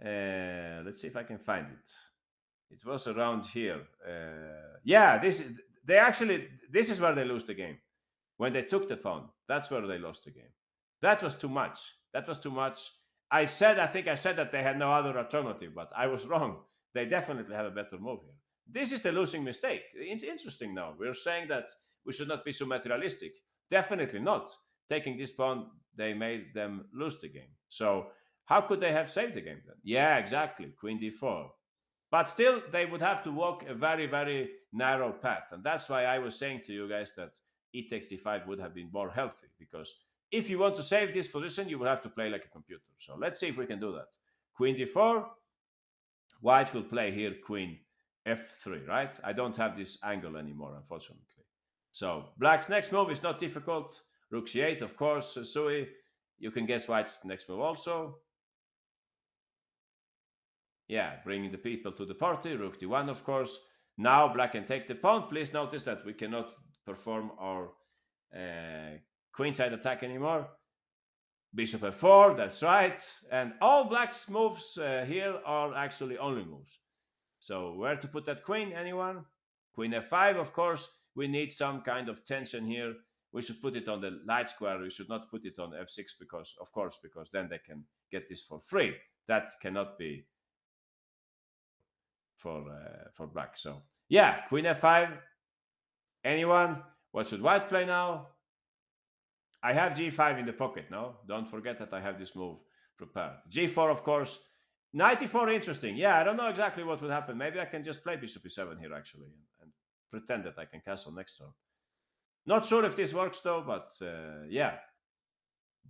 Let's see if I can find it. It was around here. Yeah, this is where they lose the game. When they took the pawn, that's where they lost the game. That was too much. I think I said that they had no other alternative, but I was wrong. They definitely have a better move here. This is the losing mistake. It's interesting now. We're saying that we should not be so materialistic. Definitely not. Taking this pawn, they made them lose the game. So how could they have saved the game then? Yeah, exactly. Queen d4. But still, they would have to walk a very, very narrow path. And that's why I was saying to you guys that e takes d5 would have been more healthy. Because if you want to save this position, you will have to play like a computer. So let's see if we can do that. Queen d4. White will play here queen f3, right? I don't have this angle anymore, unfortunately. So black's next move is not difficult. Rook c8, of course, Sui. You can guess white's next move also. Yeah, bringing the people to the party. Rook d1, of course. Now black can take the pawn. Please notice that we cannot perform our queenside attack anymore. Bishop f4, that's right. And all black's moves here are actually only moves. So where to put that queen, anyone? Queen f5, of course. We need some kind of tension here. We should put it on the light square. We should not put it on f6 because, of course, because then they can get this for free. That cannot be for black. So yeah, queen f5. Anyone? What should white play now? I have g5 in the pocket, no? Don't forget that I have this move prepared. g4, of course. Knight e4, interesting. Yeah, I don't know exactly what would happen. Maybe I can just play bishop e7 here, actually, and pretend that I can castle next turn. Not sure if this works, though, but yeah.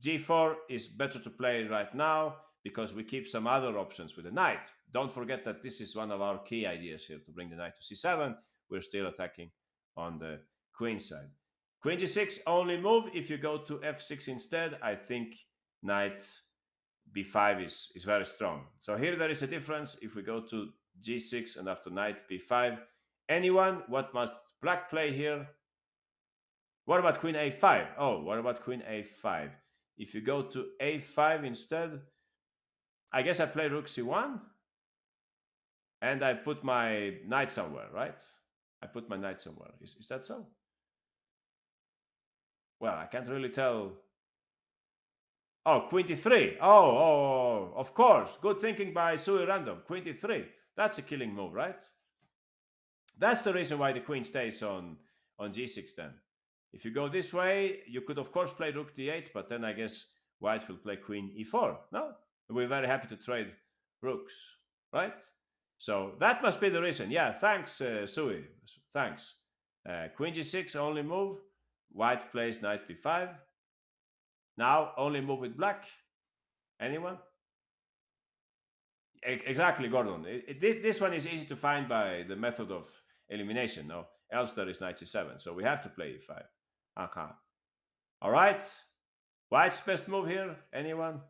g4 is better to play right now because we keep some other options with the knight. Don't forget that this is one of our key ideas here to bring the knight to c7. We're still attacking on the queen side. Queen g6 only move. If you go to f6 instead, I think knight b5 is very strong. So here there is a difference. If we go to g6 and after knight b5, anyone, what must black play here? What about queen a5? Oh, what about queen a5? If you go to a5 instead, I guess I play rook c1 and I put my knight somewhere, right? I put my knight somewhere. Is that so? Well, I can't really tell. Oh, queen d3. Oh, of course. Good thinking by Sui Random. Queen d3. That's a killing move, right? That's the reason why the queen stays on g6 then. If you go this way, you could of course play rook d8, but then I guess white will play queen e4. No? We're very happy to trade rooks, right? So that must be the reason. Yeah, thanks, Sui. Thanks. Queen g6 only move. White plays knight b5. Now only move with black. Anyone? Exactly, Gordon. This one is easy to find by the method of elimination. No, else there is knight c7. So we have to play e5. Uh-huh. All right. White's best move here. Anyone?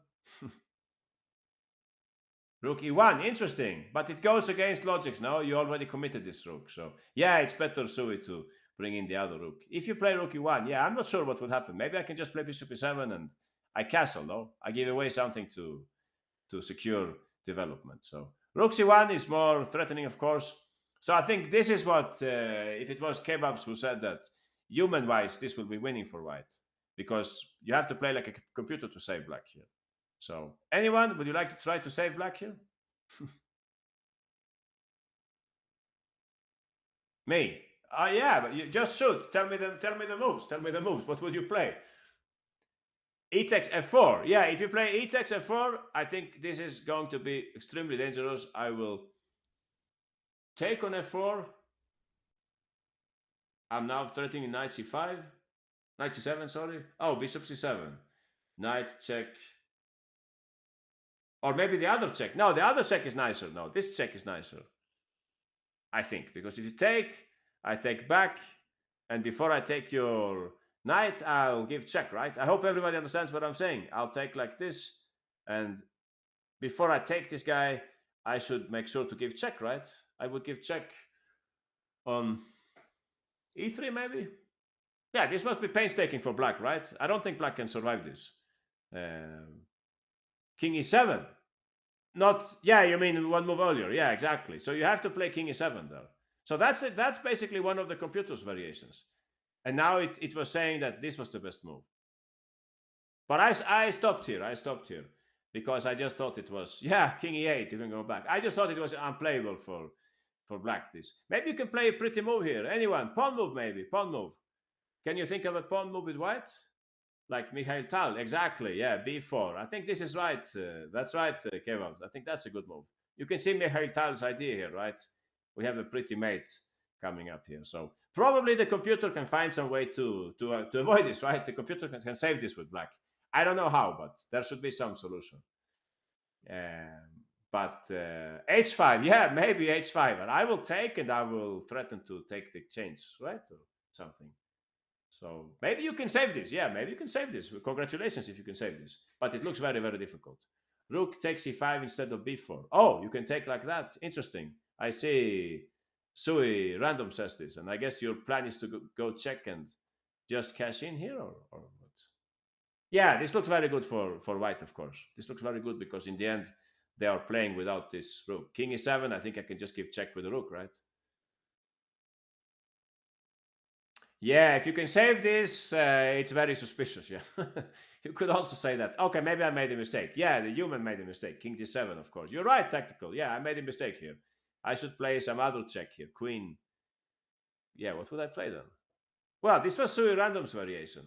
Rook e1. Interesting. But it goes against logics. No, you already committed this rook. So yeah, it's better, Sui, to bring in the other rook. If you play rook e1, yeah, I'm not sure what would happen. Maybe I can just play bishop e7 and I castle, no? I give away something to secure development. So rook c1 is more threatening, of course. So I think this is what, if it was Kebabs who said that, human-wise, this will be winning for white. Because you have to play like a computer to save black here. So anyone, would you like to try to save black here? Me? Yeah, but you just shoot. Tell me the moves. Tell me the moves. What would you play? E takes f4. Yeah, if you play e takes f4, I think this is going to be extremely dangerous. I will take on f4. I'm now threatening knight c5. Knight c7, sorry. Oh, bishop c7. Knight check. Or maybe the other check. No, the other check is nicer. No, this check is nicer. I think. Because if you take, I take back. And before I take your knight, I'll give check, right? I hope everybody understands what I'm saying. I'll take like this. And before I take this guy, I should make sure to give check, right? I would give check on e3 maybe. Yeah, this must be painstaking for black, right? I don't think black can survive this. King e7. Not, yeah, you mean one move earlier. Yeah, exactly. So you have to play king e7 there. So that's it. That's basically one of the computer's variations. And now it was saying that this was the best move. But I stopped here. I stopped here because I just thought it was, yeah, king e8, you can go back. I just thought it was unplayable for black. This maybe you can play a pretty move here. Anyone? Pawn move maybe. Pawn move. Can you think of a pawn move with white? Like Mikhail Tal, exactly. Yeah, b4. I think this is right. That's right, Kevin. I think that's a good move. You can see Mikhail Tal's idea here, right? We have a pretty mate coming up here. So probably the computer can find some way to avoid this, right? The computer can save this with black. I don't know how, but there should be some solution. But h5, yeah, maybe h5. And I will take and I will threaten to take the change, right? Or something. So maybe you can save this. Yeah, maybe you can save this. Congratulations if you can save this. But it looks very, very difficult. Rook takes e5 instead of b4. Oh, you can take like that. Interesting. I see Sui random says this. And I guess your plan is to go check and just cash in here or what? Yeah, this looks very good for white, of course. This looks very good because in the end, they are playing without this rook. King e7, I think I can just give check with the rook, right? Yeah, if you can save this, it's very suspicious. Yeah, you could also say that. Okay, maybe I made a mistake. Yeah, the human made a mistake. King d7, of course. You're right, tactical. Yeah, I made a mistake here. I should play some other check here. Queen. Yeah, what would I play then? Well, this was Sui Random's variation.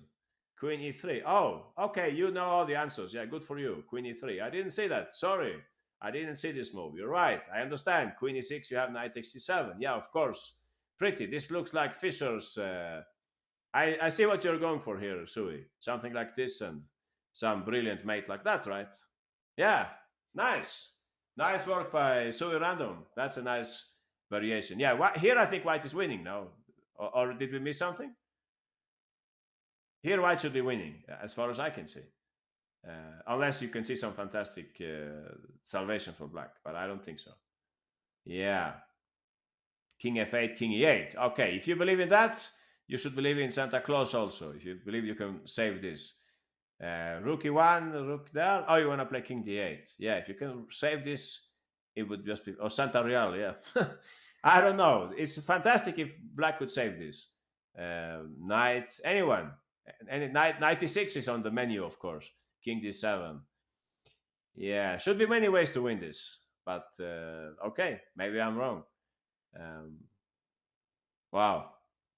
Queen e3. Oh, okay, you know all the answers. Yeah, good for you. Queen e3. I didn't see that. Sorry. I didn't see this move. You're right. I understand. Queen e6, you have knight takes e7. Yeah, of course. Pretty. This looks like Fischer's. I see what you're going for here, Sui. Something like this and some brilliant mate like that, right? Yeah. Nice. Nice work by Sui Random. That's a nice variation. Yeah, here I think white is winning now. Or did we miss something? Here white should be winning, as far as I can see. Unless you can see some fantastic salvation for black, but I don't think so. Yeah. King f8, king e8. Okay, if you believe in that, you should believe in Santa Claus also. If you believe you can save this. Rook e1, rook there. Oh, you want to play king d8. Yeah, if you can save this, it would just be... Oh, Santa Real, yeah. I don't know. It's fantastic if black could save this. Knight, anyone. And knight 96 is on the menu, of course. King d7. Yeah, should be many ways to win this. But okay, maybe I'm wrong. Wow,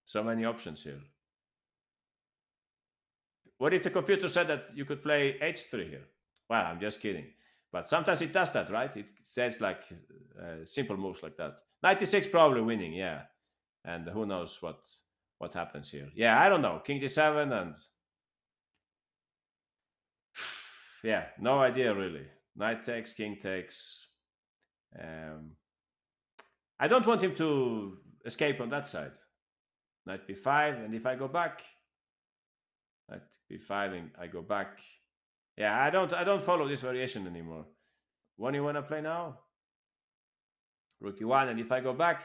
so many options here. What if the computer said that you could play h3 here? Well, I'm just kidding. But sometimes it does that, right? It says like simple moves like that. 96 probably winning, yeah. And who knows what happens here. Yeah, I don't know. King d7 and... yeah, no idea really. Knight takes, king takes. I don't want him to escape on that side. Knight b5, and if I go back, knight b5, and I go back. Yeah, I don't follow this variation anymore. What do you want to play now? Rook e1, and if I go back,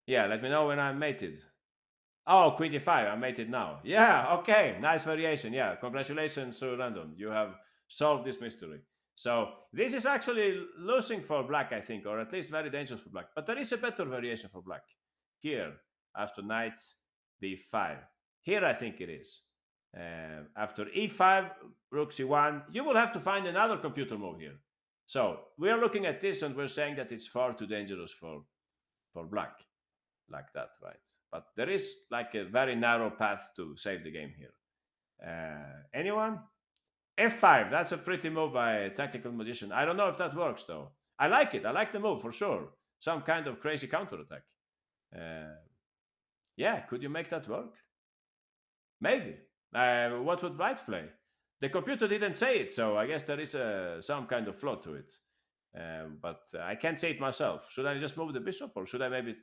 yeah, let me know when I'm mated. Oh, queen d5, I'm mated now. Yeah, okay, nice variation. Yeah, congratulations, Sir Random. You have solved this mystery. So this is actually losing for black, I think, or at least very dangerous for black. But there is a better variation for black. Here, after knight b5. Here I think it is. After e5, rook c1, you will have to find another computer move here. So we are looking at this and we're saying that it's far too dangerous for black, like that, right? But there is like a very narrow path to save the game here. Anyone? f5, that's a pretty move by Tactical Magician. I don't know if that works though. I like it. I like the move for sure. Some kind of crazy counterattack. Yeah, could you make that work? Maybe. What would white play? The computer didn't say it, so I guess there is some kind of flaw to it. But I can't say it myself. Should I just move the bishop, or should I maybe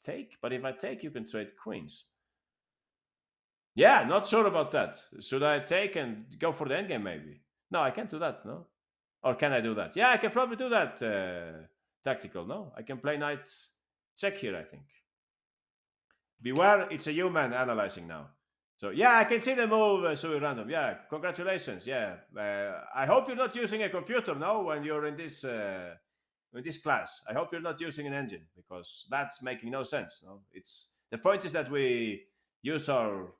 take? But if I take, you can trade queens. Yeah, not sure about that. Should I take and go for the endgame maybe? No, I can't do that, no? Or can I do that? Yeah, I can probably do that tactical, no? I can play knight check here, I think. Beware, it's a human analyzing now. So yeah, I can see the move, so random. Yeah, congratulations. Yeah, I hope you're not using a computer now when you're in this class. I hope you're not using an engine, because that's making no sense. No, it's the point is that we use our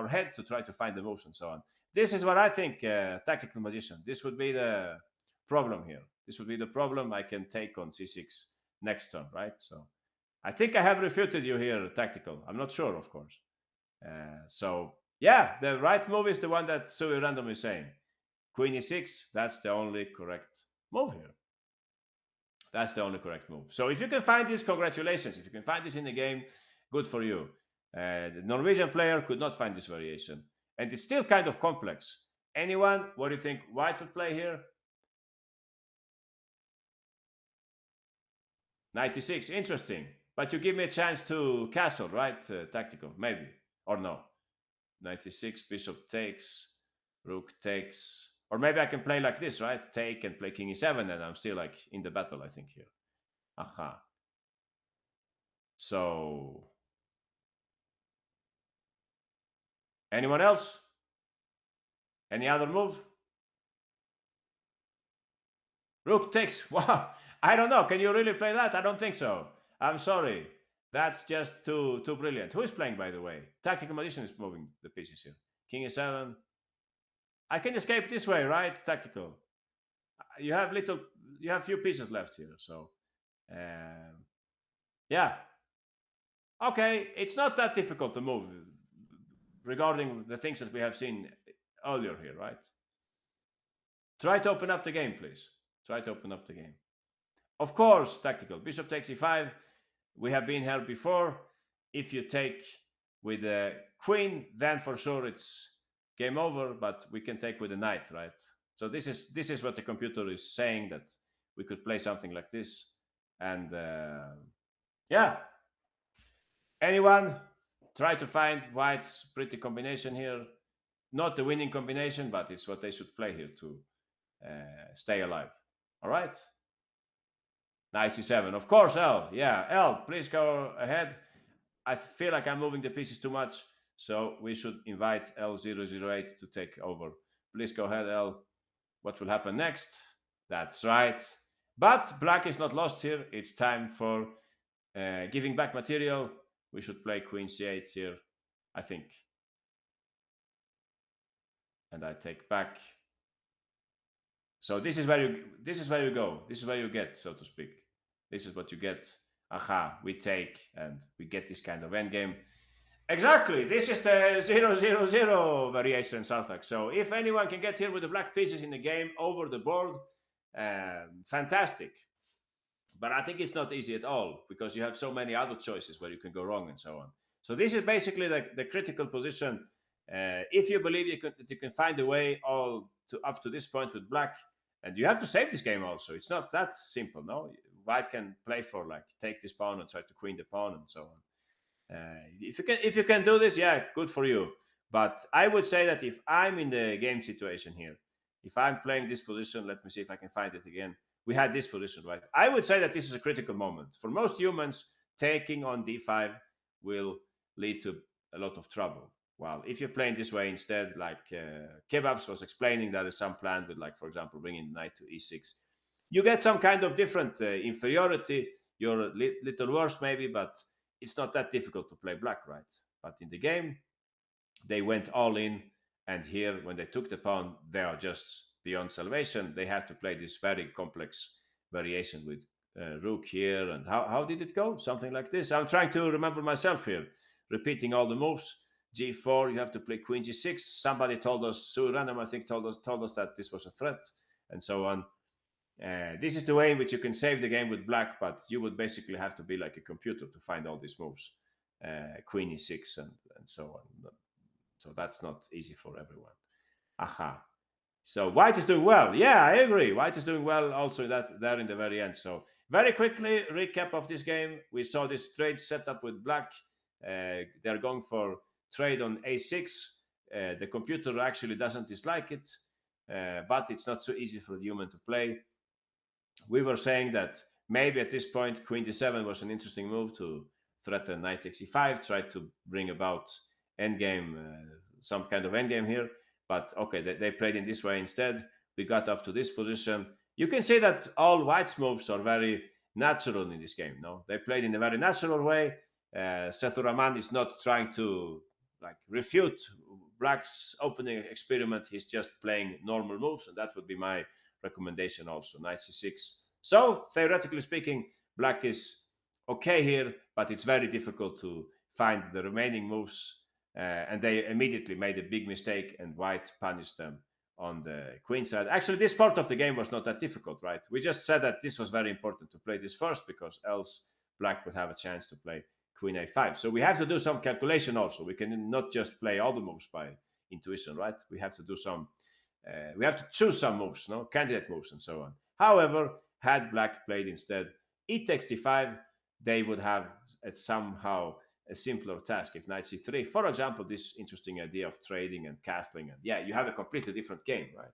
head to try to find the moves and so on. This is what I think, Tactical Magician. This would be the problem here. This would be the problem I can take on c6 next turn, right? So I think I have refuted you here, tactical. I'm not sure, of course. So yeah, the right move is the one that Sui Random is saying. Queen e6, that's the only correct move here. That's the only correct move. So if you can find this, congratulations. If you can find this in the game, good for you. The Norwegian player could not find this variation. And it's still kind of complex. Anyone, what do you think white would play here? 96, interesting. But you give me a chance to castle, right? Tactical, maybe. Or no. 96, bishop takes, rook takes. Or maybe I can play like this, right? Take and play king e7, and I'm still like in the battle, I think, here. Aha. So, anyone else? Any other move? Rook takes. Wow. I don't know. Can you really play that? I don't think so. I'm sorry. That's just too brilliant. Who is playing, by the way? Tactical Magician is moving the pieces here. King e7. I can escape this way, right? Tactical. You have little. You have few pieces left here. So, yeah. Okay, it's not that difficult to move regarding the things that we have seen earlier here, right? Try to open up the game, please. Try to open up the game. Of course, tactical. Bishop takes e5. We have been here before. If you take with the queen, then for sure it's game over, but we can take with the knight, right? So this is what the computer is saying, that we could play something like this. And yeah. Anyone try to find white's pretty combination here? Not the winning combination, but it's what they should play here to stay alive. All right. Knight c7. Of course, L. Yeah, L, please go ahead. I feel like I'm moving the pieces too much, so we should invite L008 to take over. Please go ahead, L. What will happen next? That's right. But black is not lost here. It's time for giving back material. We should play queen c8 here, I think. And I take back. So this is where you go. This is where you get, so to speak. This is what you get. Aha, we take and we get this kind of endgame. Exactly. This is the 0-0-0 variation, Sarthak. So if anyone can get here with the black pieces in the game over the board, fantastic. But I think it's not easy at all, because you have so many other choices where you can go wrong and so on. So this is basically the critical position. If you believe you can find a way all to up to this point with black, and you have to save this game also. It's not that simple, no? White can play for like take this pawn and try to queen the pawn and so on. If you can do this, yeah, good for you. But I would say that if I'm in the game situation here, if I'm playing this position, let me see if I can find it again. We had this position, right? I would say that this is a critical moment. For most humans, taking on d5 will lead to a lot of trouble. Well, if you're playing this way instead, like Kebabs was explaining, that is some plan with, like, for example, bringing knight to e6. You get some kind of different inferiority. You're a little worse maybe, but it's not that difficult to play black, right? But in the game, they went all in. And here, when they took the pawn, they are just beyond salvation. They have to play this very complex variation with rook here. And how did it go? Something like this. I'm trying to remember myself here, repeating all the moves. G4, you have to play queen G6. Somebody told us, Suranam, I think, told us that this was a threat, and so on. This is the way in which you can save the game with black, but you would basically have to be like a computer to find all these moves. Queen E6 and so on. So that's not easy for everyone. Aha. So white is doing well. Yeah, I agree. White is doing well also there in the very end. So very quickly, recap of this game. We saw this trade set up with black. They're going for trade on a6. The computer actually doesn't dislike it, but it's not so easy for the human to play. We were saying that maybe at this point queen d7 was an interesting move to threaten knight takes e5, try to bring about endgame, some kind of endgame here. But okay, they played in this way instead. We got up to this position. You can see that all white's moves are very natural in this game. No, they played in a very natural way. Sethuraman is not trying to like refute black's opening experiment. He's just playing normal moves, and that would be my recommendation also. Knight c6. So theoretically speaking, black is okay here, but it's very difficult to find the remaining moves. And they immediately made a big mistake, and white punished them on the queen side. Actually, this part of the game was not that difficult, right? We just said that this was very important to play this first, because else black would have a chance to play queen a5. So we have to do some calculation also. We can not just play all the moves by intuition, right? We have to do some, we have to choose some moves, no, candidate moves and so on. However, had black played instead e takes d5, they would have somehow a simpler task. If knight c3, for example, this interesting idea of trading and castling, and yeah, you have a completely different game, right?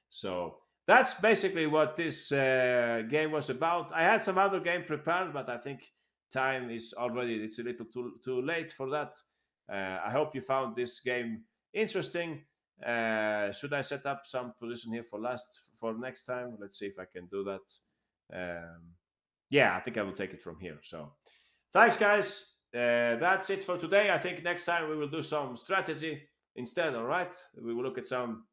So that's basically what this game was about. I had some other game prepared, but I think time is already, it's a little too late for that. I hope you found this game interesting. Should I set up some position here for next time? Let's see if I can do that. Yeah, I think I will take it from here. So thanks, guys. That's it for today. I think next time we will do some strategy instead. All right, we will look at some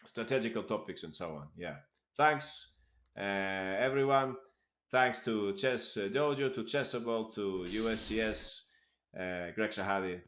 strategical topics and so on. Yeah. Thanks, everyone. Thanks to Chess Dojo, to Chessable, to USCS, Greg Shahadi.